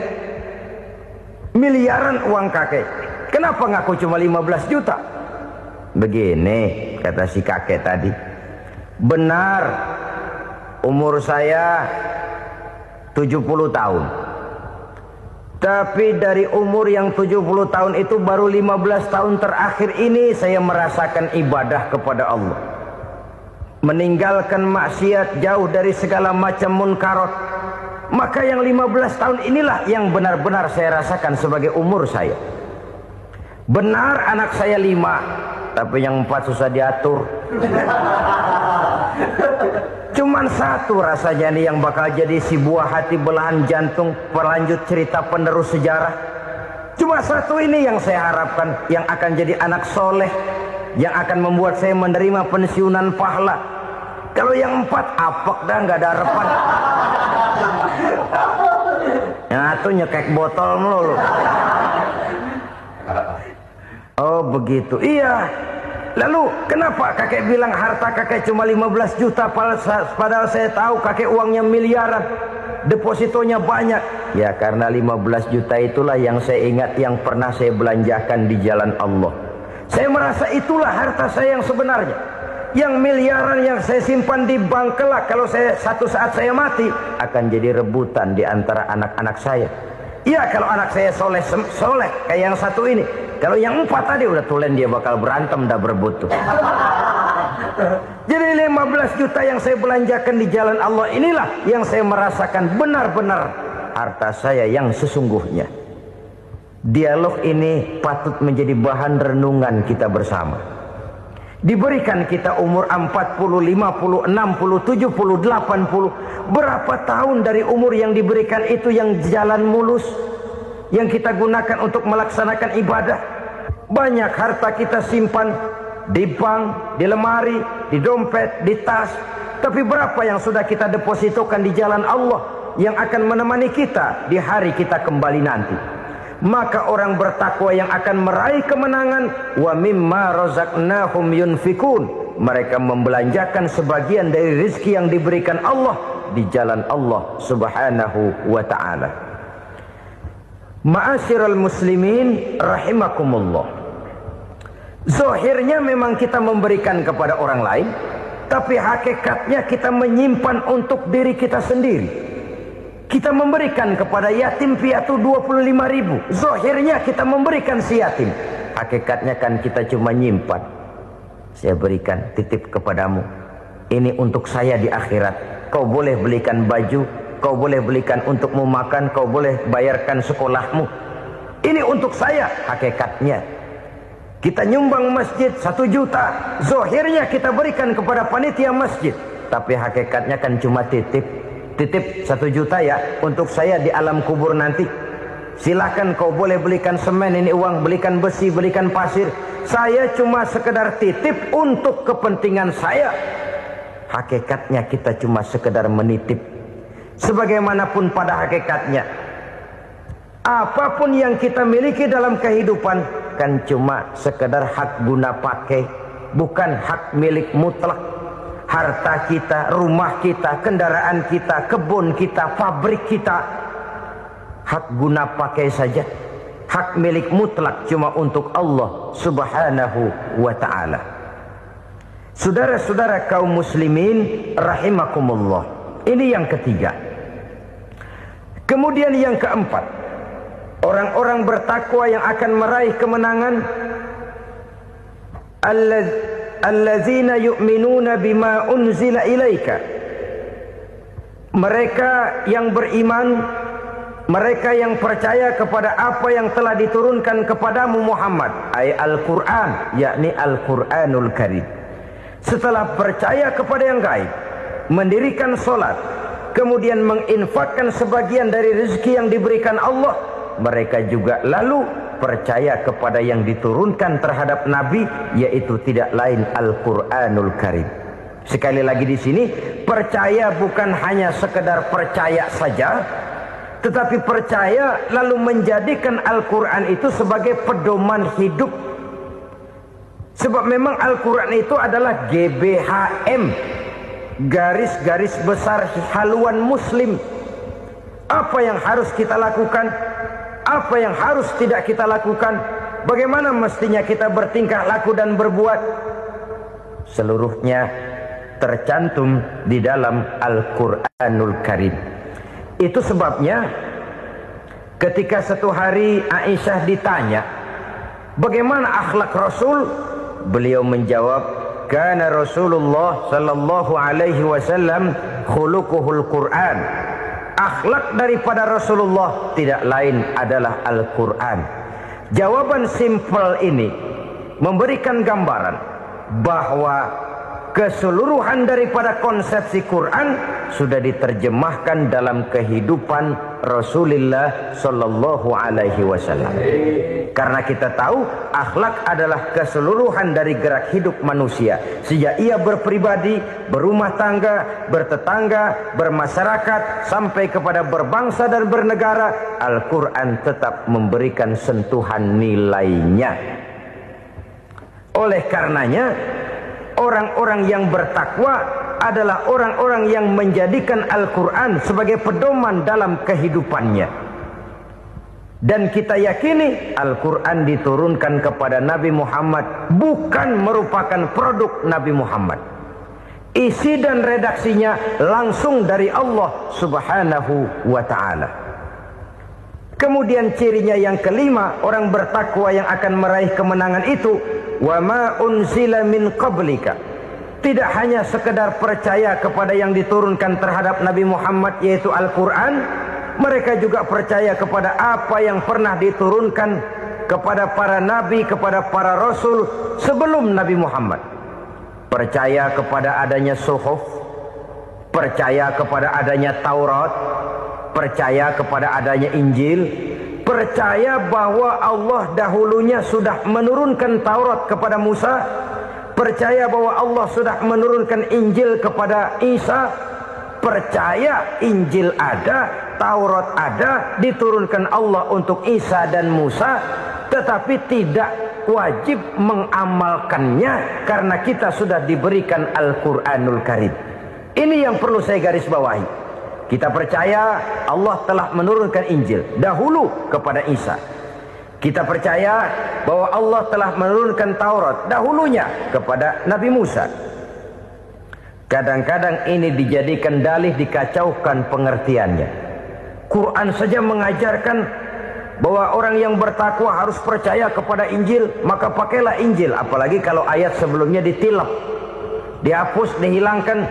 miliaran uang kakek. Kenapa ngaku cuma 15 juta? Begini, kata si kakek tadi. Benar, umur saya 70 tahun. Tapi dari umur yang 70 tahun itu baru 15 tahun terakhir ini saya merasakan ibadah kepada Allah. Meninggalkan maksiat, jauh dari segala macam munkarat. Maka yang 15 tahun inilah yang benar-benar saya rasakan sebagai umur saya. Benar anak saya 5, tapi yang 4 susah diatur. Cuman 1 rasanya nih yang bakal jadi si buah hati, belahan jantung, pelanjut cerita penerus sejarah. Cuma 1 ini yang saya harapkan, yang akan jadi anak soleh, yang akan membuat saya menerima pensiunan pahala. Kalau yang 4 apek dah, nggak ada harapan. Yang 1 nyekek botol melulu. Oh begitu, iya. Lalu kenapa kakek bilang harta kakek cuma 15 juta padahal saya tahu kakek uangnya miliaran, depositonya banyak? Ya karena 15 juta itulah yang saya ingat yang pernah saya belanjakan di jalan Allah. Saya merasa itulah harta saya yang sebenarnya. Yang miliaran yang saya simpan di bank kelak, kalau satu saat saya mati, akan jadi rebutan di antara anak-anak saya. Iya kalau anak saya soleh kayak yang 1 ini. Kalau yang 4 tadi udah tulen dia bakal berantem dah berebut tuh. Jadi 15 juta yang saya belanjakan di jalan Allah inilah yang saya merasakan benar-benar harta saya yang sesungguhnya. Dialog ini patut menjadi bahan renungan kita bersama. Diberikan kita umur 40, 50, 60, 70, 80. Berapa tahun dari umur yang diberikan itu yang jalan mulus, yang kita gunakan untuk melaksanakan ibadah? Banyak harta kita simpan di bank, di lemari, di dompet, di tas. Tapi berapa yang sudah kita depositokan di jalan Allah yang akan menemani kita di hari kita kembali nanti? Maka orang bertakwa yang akan meraih kemenangan, wa mimma razaqnahum yunfikun. Mereka membelanjakan sebagian dari rezeki yang diberikan Allah di jalan Allah Subhanahu wa ta'ala. Ma'asyiral muslimin rahimakumullah. Zahirnya memang kita memberikan kepada orang lain, tapi hakikatnya kita menyimpan untuk diri kita sendiri. Kita memberikan kepada yatim piatu 25.000. Zahirnya kita memberikan si yatim, hakikatnya kan kita cuma nyimpan. Saya berikan, titip kepadamu, ini untuk saya di akhirat. Kau boleh belikan baju, kau boleh belikan untukmu makan, kau boleh bayarkan sekolahmu. Ini untuk saya. Hakikatnya kita nyumbang masjid 1 juta, zahirnya kita berikan kepada panitia masjid, tapi hakikatnya kan cuma titip 1 juta ya untuk saya di alam kubur nanti. Silakan kau boleh belikan semen, ini uang, belikan besi, belikan pasir. Saya cuma sekedar titip untuk kepentingan saya. Hakikatnya kita cuma sekedar menitip. Sebagaimanapun pada hakikatnya, apapun yang kita miliki dalam kehidupan kan cuma sekedar hak guna pakai, bukan hak milik mutlak. harta kita, rumah kita, kendaraan kita, kebun kita, pabrik kita, hak guna pakai saja. Hak milik mutlak cuma untuk Allah Subhanahu wa ta'ala. Saudara-saudara kaum muslimin rahimakumullah. Ini yang ketiga. Kemudian yang keempat, orang-orang bertakwa yang akan meraih kemenangan, allazina yu'minuna bima unzila ilaika. Mereka yang beriman, mereka yang percaya kepada apa yang telah diturunkan kepadamu Muhammad, ay Al-Quran, yakni Al-Quranul Karim. Setelah percaya kepada yang gaib, mendirikan solat, kemudian menginfakkan sebagian dari rezeki yang diberikan Allah, mereka juga lalu percaya kepada yang diturunkan terhadap Nabi, yaitu tidak lain Al-Quranul Karim. Sekali lagi di sini, percaya bukan hanya sekedar percaya saja, tetapi percaya lalu menjadikan Al-Quran itu sebagai pedoman hidup. Sebab memang Al-Quran itu adalah GBHM, garis-garis besar haluan muslim. Apa yang harus kita lakukan, apa yang harus tidak kita lakukan, bagaimana mestinya kita bertingkah laku dan berbuat, seluruhnya tercantum di dalam Al-Quranul Karim. Itu sebabnya ketika satu hari Aisyah ditanya bagaimana akhlak Rasul, beliau menjawab, kana Rasulullah sallallahu alaihi wasallam khuluquhul Quran. Akhlak daripada Rasulullah tidak lain adalah Al-Quran. Jawaban simpel ini memberikan gambaran bahwa keseluruhan daripada konsepsi Quran sudah diterjemahkan dalam kehidupan Rasulullah sallallahu alaihi wasallam. Karena kita tahu akhlak adalah keseluruhan dari gerak hidup manusia. Sejak ia berpribadi, berumah tangga, bertetangga, bermasyarakat, sampai kepada berbangsa dan bernegara, Al-Quran tetap memberikan sentuhan nilainya. Oleh karenanya, orang-orang yang bertakwa adalah orang-orang yang menjadikan Al-Quran sebagai pedoman dalam kehidupannya. Dan kita yakini Al-Quran diturunkan kepada Nabi Muhammad bukan merupakan produk Nabi Muhammad. Isi dan redaksinya langsung dari Allah Subhanahu wa ta'ala. Kemudian cirinya yang kelima, orang bertakwa yang akan meraih kemenangan itu, wa ma unzila min qablika. Tidak hanya sekedar percaya kepada yang diturunkan terhadap Nabi Muhammad, yaitu Al-Quran, mereka juga percaya kepada apa yang pernah diturunkan kepada para nabi, kepada para rasul sebelum Nabi Muhammad. Percaya kepada adanya suhuf, percaya kepada adanya Taurat, percaya kepada adanya Injil, percaya bahwa Allah dahulunya sudah menurunkan Taurat kepada Musa, percaya bahwa Allah sudah menurunkan Injil kepada Isa, percaya Injil ada, Taurat ada, diturunkan Allah untuk Isa dan Musa, tetapi tidak wajib mengamalkannya karena kita sudah diberikan Al-Quranul Karim. Ini yang perlu saya garis bawahi. Kita percaya Allah telah menurunkan Injil dahulu kepada Isa. Kita percaya bahwa Allah telah menurunkan Taurat dahulunya kepada Nabi Musa. Kadang-kadang ini dijadikan dalih, dikacaukan pengertiannya. Quran saja mengajarkan bahwa orang yang bertakwa harus percaya kepada Injil, maka pakailah Injil. Apalagi kalau ayat sebelumnya ditilap, dihapus, dihilangkan,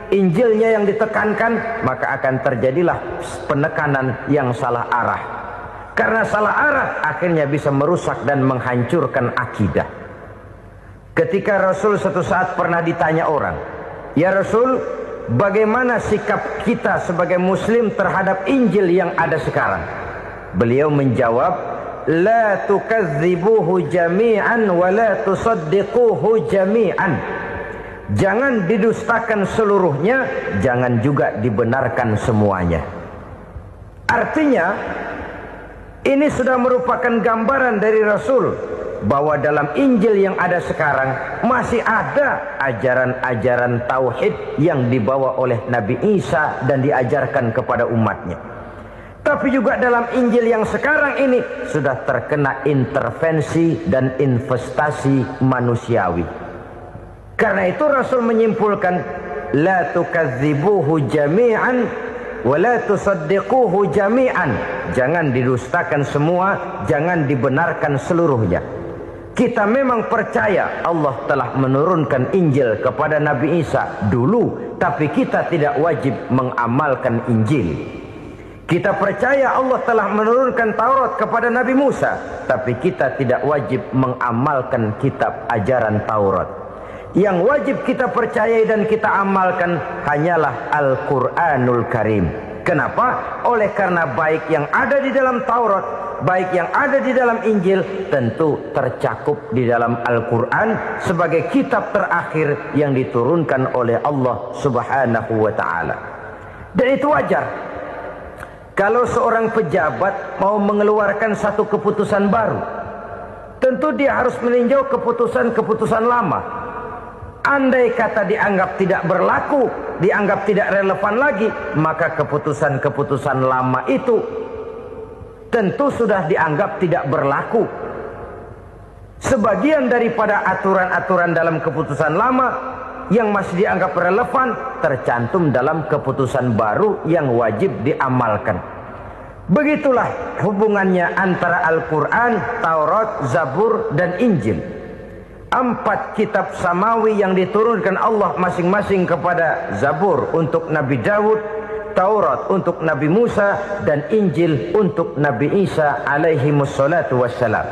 Injilnya yang ditekankan, maka akan terjadilah penekanan yang salah arah. Karena salah arah akhirnya bisa merusak dan menghancurkan akidah. Ketika Rasul suatu saat pernah ditanya orang, "Ya Rasul, bagaimana sikap kita sebagai muslim terhadap Injil yang ada sekarang?" Beliau menjawab, "La tukadzibuhu jami'an wa la tusaddiquhu jami'an." Jangan didustakan seluruhnya, jangan juga dibenarkan semuanya. Artinya, ini sudah merupakan gambaran dari Rasul bahwa dalam Injil yang ada sekarang masih ada ajaran-ajaran tauhid yang dibawa oleh Nabi Isa dan diajarkan kepada umatnya. Tapi juga dalam Injil yang sekarang ini sudah terkena intervensi dan investasi manusiawi. Karena itu Rasul menyimpulkan, la tukadzibuhu jami'an wa la tusaddiquhu jami'an. Jangan didustakan semua, jangan dibenarkan seluruhnya. Kita memang percaya Allah telah menurunkan Injil kepada Nabi Isa dulu, tapi kita tidak wajib mengamalkan Injil. Kita percaya Allah telah menurunkan Taurat kepada Nabi Musa, tapi kita tidak wajib mengamalkan kitab ajaran Taurat. Yang wajib kita percayai dan kita amalkan hanyalah Al-Quranul Karim. Kenapa? Oleh karena baik yang ada di dalam Taurat, baik yang ada di dalam Injil, tentu tercakup di dalam Al-Quran sebagai kitab terakhir yang diturunkan oleh Allah Subhanahu wa Ta'ala. Dan itu wajar. Kalau seorang pejabat mau mengeluarkan satu keputusan baru, tentu dia harus meninjau keputusan-keputusan lama. Andai kata dianggap tidak berlaku, dianggap tidak relevan lagi, maka keputusan-keputusan lama itu tentu sudah dianggap tidak berlaku. Sebagian daripada aturan-aturan dalam keputusan lama yang masih dianggap relevan tercantum dalam keputusan baru yang wajib diamalkan. Begitulah hubungannya antara Al-Quran, Taurat, Zabur, dan Injil. 4 kitab samawi yang diturunkan Allah masing-masing kepada Zabur untuk Nabi Daud, Taurat untuk Nabi Musa, dan Injil untuk Nabi Isa alaihi wassalatu wassalam.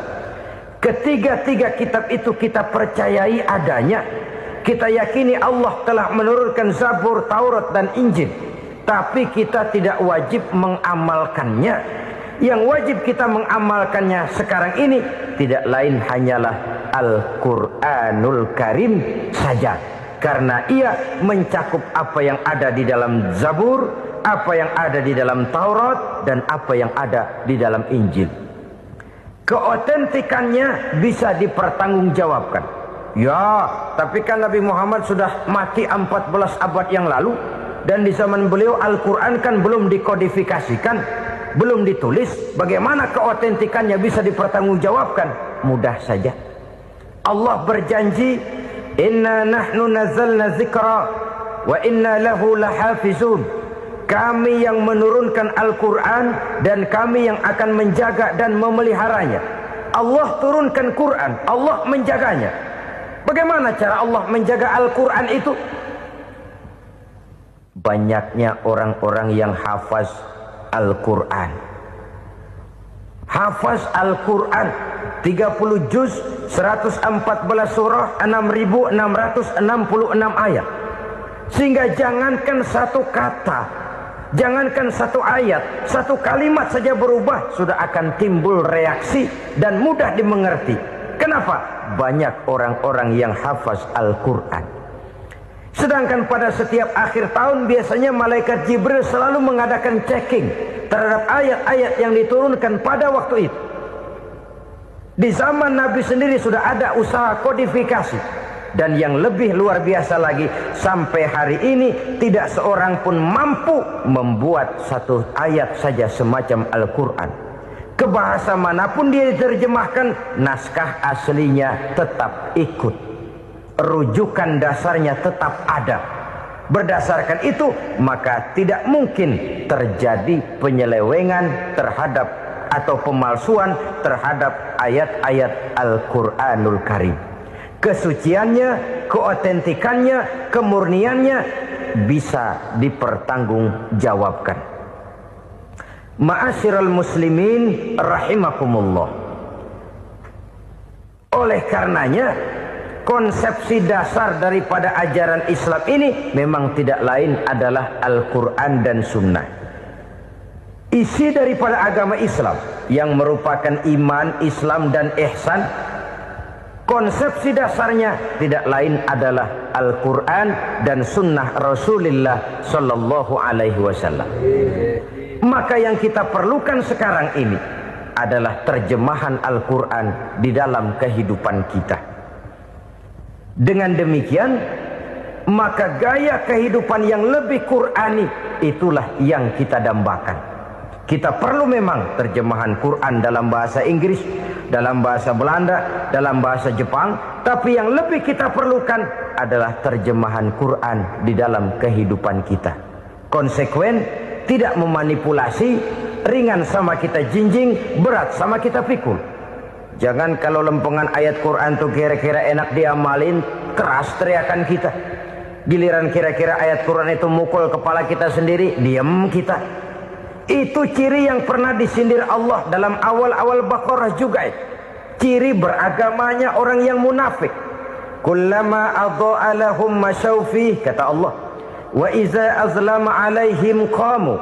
Ketiga-tiga kitab itu kita percayai adanya. Kita yakini Allah telah menurunkan Zabur, Taurat, dan Injil. Tapi kita tidak wajib mengamalkannya. Yang wajib kita mengamalkannya sekarang ini tidak lain hanyalah Al-Quranul Karim saja. Karena ia mencakup apa yang ada di dalam Zabur, apa yang ada di dalam Taurat, dan apa yang ada di dalam Injil. Keotentikannya bisa dipertanggungjawabkan. Ya, tapi kan Nabi Muhammad sudah mati 14 abad yang lalu. Dan di zaman beliau Al-Quran kan belum dikodifikasikan, belum ditulis. Bagaimana keotentikannya bisa dipertanggungjawabkan? Mudah saja. Allah berjanji, inna nahnu nazzalna dzikra wa inna lahu lahafizun. Kami yang menurunkan Al-Quran dan kami yang akan menjaga dan memeliharanya. Allah turunkan Quran, Allah menjaganya. Bagaimana cara Allah menjaga Al-Quran itu? Banyaknya orang-orang yang hafaz Al-Quran. Hafaz Al-Quran 30 juz, 114 surah, 6.666 ayat. Sehingga jangankan satu kata, jangankan satu ayat, satu kalimat saja berubah, sudah akan timbul reaksi dan mudah dimengerti. Kenapa? Banyak orang-orang yang hafaz Al-Quran. Sedangkan pada setiap akhir tahun biasanya malaikat Jibril selalu mengadakan checking terhadap ayat-ayat yang diturunkan pada waktu itu. Di zaman Nabi sendiri sudah ada usaha kodifikasi. Dan yang lebih luar biasa lagi, sampai hari ini tidak seorang pun mampu membuat satu ayat saja semacam Al-Quran. Ke bahasa manapun dia diterjemahkan, naskah aslinya tetap ikut. Rujukan dasarnya tetap ada. Berdasarkan itu, maka tidak mungkin terjadi penyelewengan terhadap atau pemalsuan terhadap ayat-ayat Al-Quranul Karim. Kesuciannya, keotentikannya, kemurniannya bisa dipertanggungjawabkan. Ma'asyiral muslimin rahimakumullah. Oleh karenanya, konsepsi dasar daripada ajaran Islam ini memang tidak lain adalah Al-Quran dan Sunnah. Isi daripada agama Islam yang merupakan iman, Islam, dan ihsan, konsepsi dasarnya tidak lain adalah Al-Quran dan Sunnah Rasulullah Sallallahu Alaihi Wasallam. Maka yang kita perlukan sekarang ini adalah terjemahan Al-Quran di dalam kehidupan kita. Dengan demikian, maka gaya kehidupan yang lebih Qur'ani itulah yang kita dambakan. Kita perlu memang terjemahan Quran dalam bahasa Inggris, dalam bahasa Belanda, dalam bahasa Jepang, tapi yang lebih kita perlukan adalah terjemahan Quran di dalam kehidupan kita. Konsekuen, tidak memanipulasi, ringan sama kita jinjing, berat sama kita pikul. Jangan kalau lempengan ayat Quran tuh kira-kira enak diamalin, keras teriakan kita. Giliran kira-kira ayat Quran itu mukul kepala kita sendiri, diam kita. Itu ciri yang pernah disindir Allah dalam awal-awal Baqarah juga. Ciri beragamanya orang yang munafik. Kullama adha'a lahum masyawfih, kata Allah. Wa iza azlama alaihim qamu.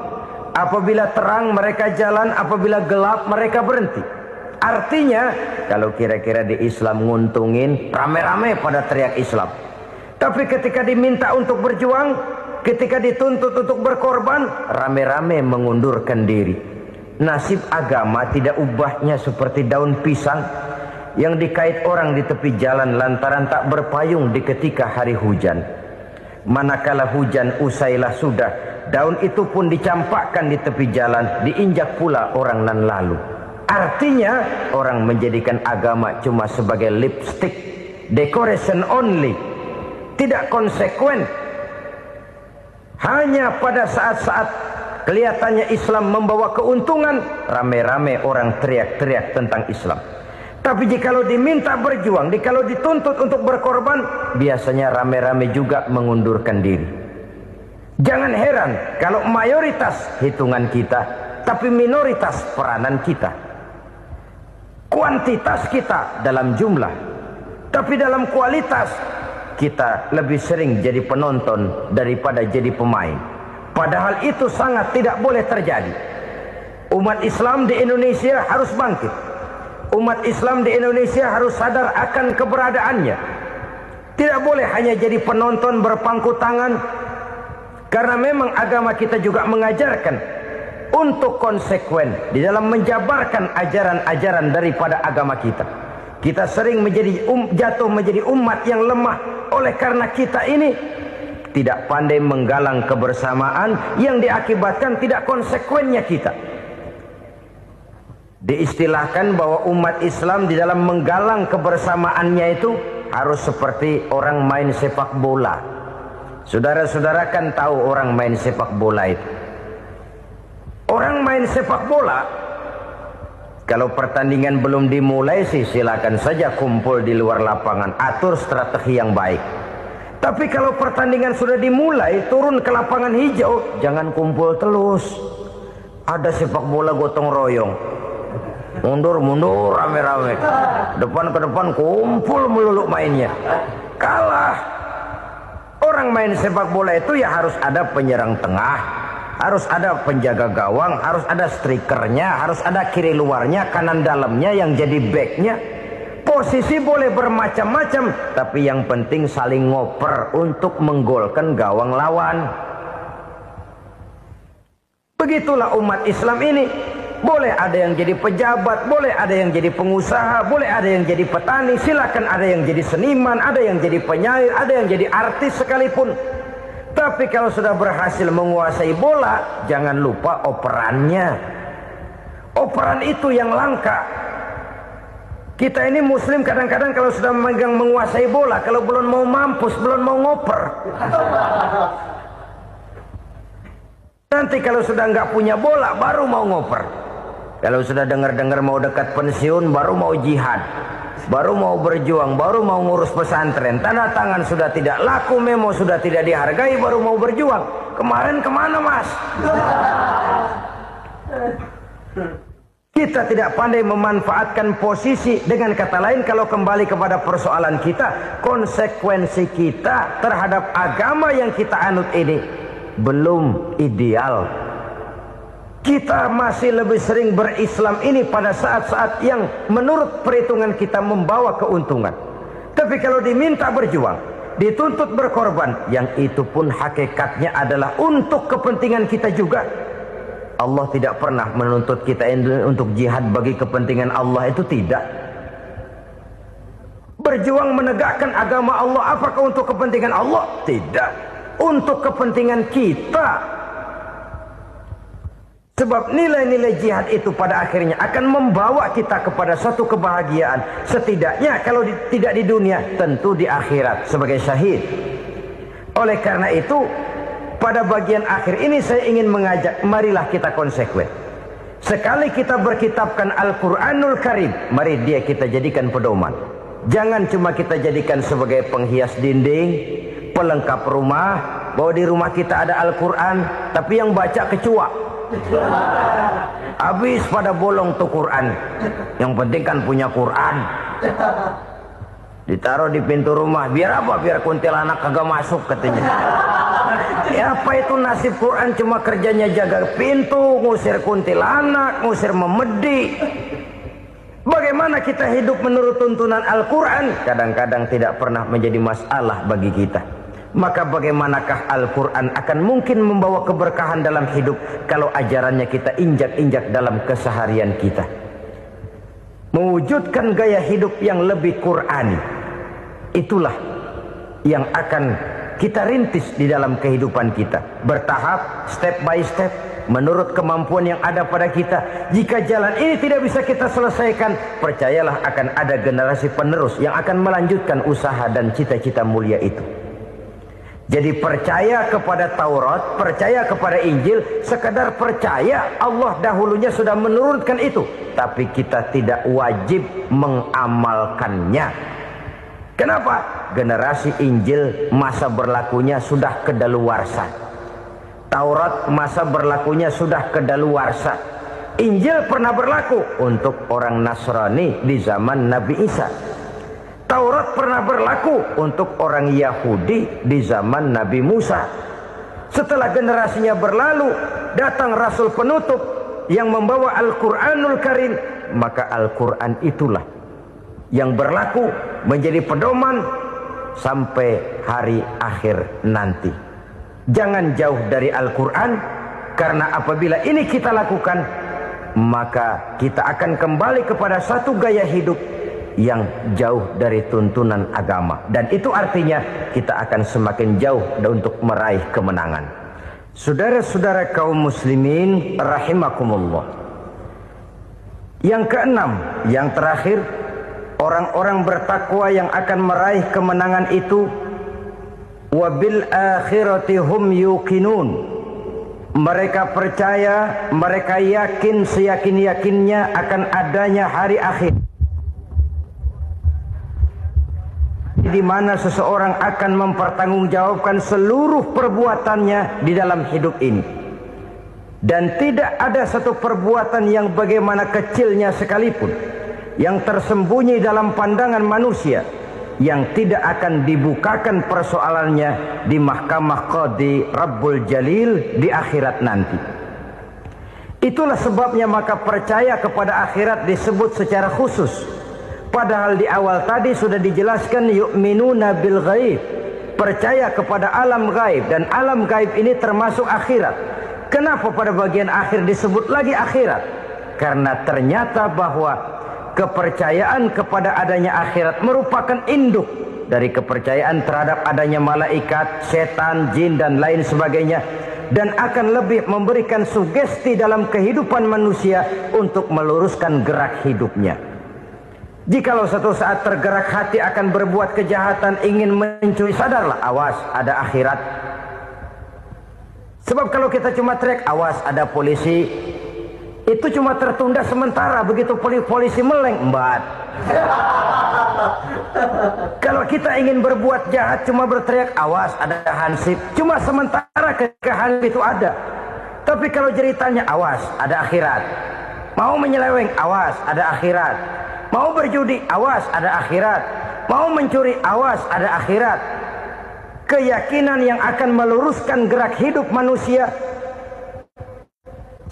Apabila terang mereka jalan, apabila gelap mereka berhenti. Artinya, kalau kira-kira di Islam nguntungin, rame-rame pada teriak Islam. Tapi ketika diminta untuk berjuang, ketika dituntut untuk berkorban, rame-rame mengundurkan diri. Nasib agama tidak ubahnya seperti daun pisang yang dikait orang di tepi jalan lantaran tak berpayung di ketika hari hujan. Manakala hujan usailah sudah, daun itu pun dicampakkan di tepi jalan, diinjak pula orang nan lalu. Artinya, orang menjadikan agama cuma sebagai lipstick, decoration only, tidak konsekuen. Hanya pada saat-saat kelihatannya Islam membawa keuntungan, rame-rame orang teriak-teriak tentang Islam. Tapi jikalau diminta berjuang, jikalau dituntut untuk berkorban, biasanya rame-rame juga mengundurkan diri. Jangan heran kalau mayoritas hitungan kita, tapi minoritas peranan kita. Kuantitas kita dalam jumlah, tapi dalam kualitas kita lebih sering jadi penonton daripada jadi pemain. Padahal itu sangat tidak boleh terjadi. Umat Islam di Indonesia harus bangkit. Umat Islam di Indonesia harus sadar akan keberadaannya. Tidak boleh hanya jadi penonton berpangku tangan. Karena memang agama kita juga mengajarkan untuk konsekuen di dalam menjabarkan ajaran-ajaran daripada agama kita. Kita sering jatuh menjadi umat yang lemah oleh karena kita ini tidak pandai menggalang kebersamaan yang diakibatkan tidak konsekuennya kita. Diistilahkan bahwa umat Islam di dalam menggalang kebersamaannya itu harus seperti orang main sepak bola. Saudara-saudara kan tahu orang main sepak bola itu. Orang main sepak bola, kalau pertandingan belum dimulai sih silakan saja kumpul di luar lapangan, atur strategi yang baik. Tapi kalau pertandingan sudah dimulai, turun ke lapangan hijau, jangan kumpul terus. Ada sepak bola gotong royong, mundur-mundur rame-rame, depan ke depan kumpul melulu mainnya. Kalah. Orang main sepak bola itu ya harus ada penyerang tengah, harus ada penjaga gawang, harus ada strikernya, harus ada kiri luarnya, kanan dalamnya yang jadi backnya. Posisi boleh bermacam-macam, tapi yang penting saling ngoper untuk menggolkan gawang lawan. Begitulah umat Islam ini. Boleh ada yang jadi pejabat, boleh ada yang jadi pengusaha, boleh ada yang jadi petani, silakan ada yang jadi seniman, ada yang jadi penyair, ada yang jadi artis sekalipun. Tapi kalau sudah berhasil menguasai bola, jangan lupa operannya. Operan itu yang langka. Kita ini muslim kadang-kadang kalau sudah memegang menguasai bola, kalau belum mau mampus, belum mau ngoper. Nanti kalau sudah nggak punya bola, baru mau ngoper. Kalau sudah dengar-dengar mau dekat pensiun, baru mau jihad, baru mau berjuang, baru mau ngurus pesantren. Tanda tangan sudah tidak laku, memo sudah tidak dihargai, baru mau berjuang. Kemarin kemana mas? Kita tidak pandai memanfaatkan posisi. Dengan kata lain, kalau kembali kepada persoalan kita, konsekuensi kita terhadap agama yang kita anut ini belum ideal. Kita masih lebih sering berislam ini pada saat-saat yang menurut perhitungan kita membawa keuntungan. Tapi kalau diminta berjuang, dituntut berkorban, yang itu pun hakikatnya adalah untuk kepentingan kita juga. Allah tidak pernah menuntut kita untuk jihad bagi kepentingan Allah, itu tidak. Berjuang menegakkan agama Allah, apakah untuk kepentingan Allah? Tidak. Untuk kepentingan kita. Sebab nilai-nilai jihad itu pada akhirnya akan membawa kita kepada suatu kebahagiaan. Setidaknya kalau tidak di dunia, tentu di akhirat sebagai syahid. Oleh karena itu, pada bagian akhir ini saya ingin mengajak, marilah kita konsekuen. Sekali kita berkitabkan Al-Quranul Karim, mari dia kita jadikan pedoman. Jangan cuma kita jadikan sebagai penghias dinding, pelengkap rumah, bahwa di rumah kita ada Al-Quran, tapi yang baca kecoa. Habis pada bolong tuh Quran. Yang penting kan punya Quran. Ditaruh di pintu rumah, biar apa? Biar kuntilanak kagak masuk katanya. Ya apa itu nasib Quran, cuma kerjanya jaga pintu, ngusir kuntilanak, ngusir memedi. Bagaimana kita hidup menurut tuntunan Al-Quran? Kadang-kadang tidak pernah menjadi masalah bagi kita. Maka bagaimanakah Al-Quran akan mungkin membawa keberkahan dalam hidup kalau ajarannya kita injak-injak dalam keseharian kita? Mewujudkan gaya hidup yang lebih Qurani, itulah yang akan kita rintis di dalam kehidupan kita. Bertahap, step by step, menurut kemampuan yang ada pada kita. Jika jalan ini tidak bisa kita selesaikan, percayalah akan ada generasi penerus yang akan melanjutkan usaha dan cita-cita mulia itu. Jadi percaya kepada Taurat, percaya kepada Injil, sekadar percaya Allah dahulunya sudah menurunkan itu, tapi kita tidak wajib mengamalkannya. Kenapa? Generasi Injil masa berlakunya sudah kedaluarsa. Taurat masa berlakunya sudah kedaluarsa. Injil pernah berlaku untuk orang Nasrani di zaman Nabi Isa. Taurat pernah berlaku untuk orang Yahudi di zaman Nabi Musa. Setelah generasinya berlalu, datang Rasul penutup yang membawa Al-Quranul Karim. Maka Al-Quran itulah yang berlaku menjadi pedoman sampai hari akhir nanti. Jangan jauh dari Al-Quran, karena apabila ini kita lakukan, maka kita akan kembali kepada satu gaya hidup yang jauh dari tuntunan agama. Dan itu artinya kita akan semakin jauh untuk meraih kemenangan. Saudara-saudara kaum muslimin rahimakumullah. Yang keenam, yang terakhir, orang-orang bertakwa yang akan meraih kemenangan itu, wabil akhirati hum yuqinun. Mereka percaya, mereka yakin seyakin-yakinnya akan adanya hari akhir, di mana seseorang akan mempertanggungjawabkan seluruh perbuatannya di dalam hidup ini. Dan tidak ada satu perbuatan yang bagaimana kecilnya sekalipun, yang tersembunyi dalam pandangan manusia, yang tidak akan dibukakan persoalannya di mahkamah Qadi Rabbul Jalil di akhirat nanti. Itulah sebabnya maka percaya kepada akhirat disebut secara khusus. Padahal di awal tadi sudah dijelaskan yu'minuna bil ghaib, percaya kepada alam gaib, dan alam gaib ini termasuk akhirat. Kenapa pada bagian akhir disebut lagi akhirat? Karena ternyata bahwa kepercayaan kepada adanya akhirat merupakan induk dari kepercayaan terhadap adanya malaikat, setan, jin dan lain sebagainya, dan akan lebih memberikan sugesti dalam kehidupan manusia untuk meluruskan gerak hidupnya. Jikalau satu saat tergerak hati akan berbuat kejahatan, ingin mencuri, sadarlah, awas ada akhirat. Sebab kalau kita cuma teriak awas ada polisi, itu cuma tertunda sementara. Begitu polisi meleng, embat. Kalau kita ingin berbuat jahat cuma berteriak awas ada hansip, cuma sementara ketika hansip itu ada. Tapi kalau ceritanya awas ada akhirat, mau menyeleweng awas ada akhirat, mau berjudi awas ada akhirat, mau mencuri awas ada akhirat. Keyakinan yang akan meluruskan gerak hidup manusia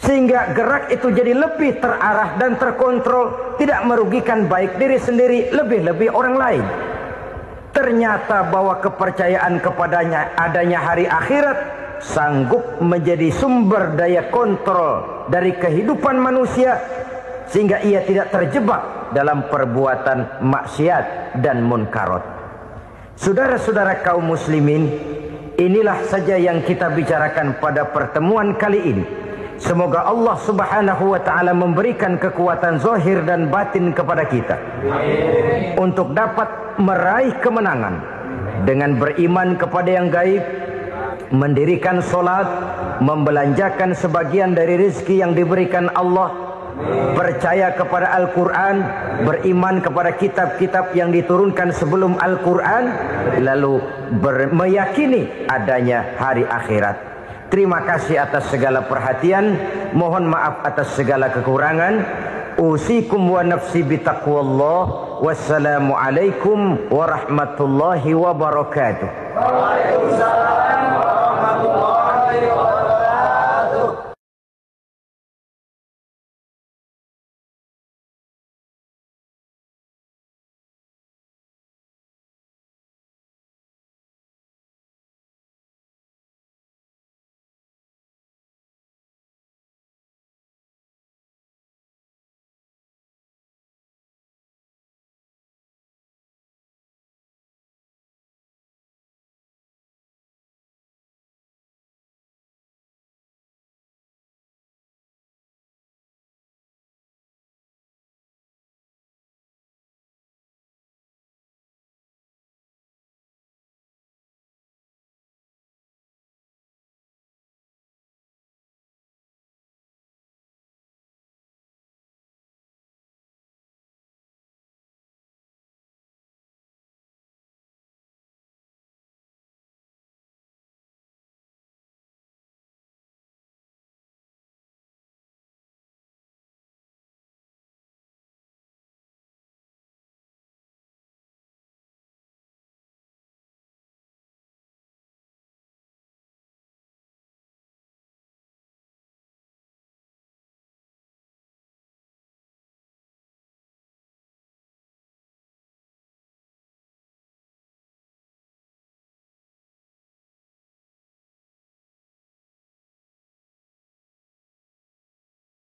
sehingga gerak itu jadi lebih terarah dan terkontrol, tidak merugikan baik diri sendiri, lebih-lebih orang lain. Ternyata bahwa kepercayaan kepadanya adanya hari akhirat sanggup menjadi sumber daya kontrol dari kehidupan manusia, sehingga ia tidak terjebak dalam perbuatan maksiat dan munkarat. Saudara-saudara kaum muslimin, inilah saja yang kita bicarakan pada pertemuan kali ini. Semoga Allah subhanahu wa ta'ala memberikan kekuatan zahir dan batin kepada kita untuk dapat meraih kemenangan dengan beriman kepada yang gaib, mendirikan solat, membelanjakan sebagian dari rezeki yang diberikan Allah, percaya kepada Al-Quran, beriman kepada kitab-kitab yang diturunkan sebelum Al-Quran, lalu meyakini adanya hari akhirat. Terima kasih atas segala perhatian, mohon maaf atas segala kekurangan. Usikum wa nafsi bitaqwallah. Wassalamualaikum warahmatullahi wabarakatuh.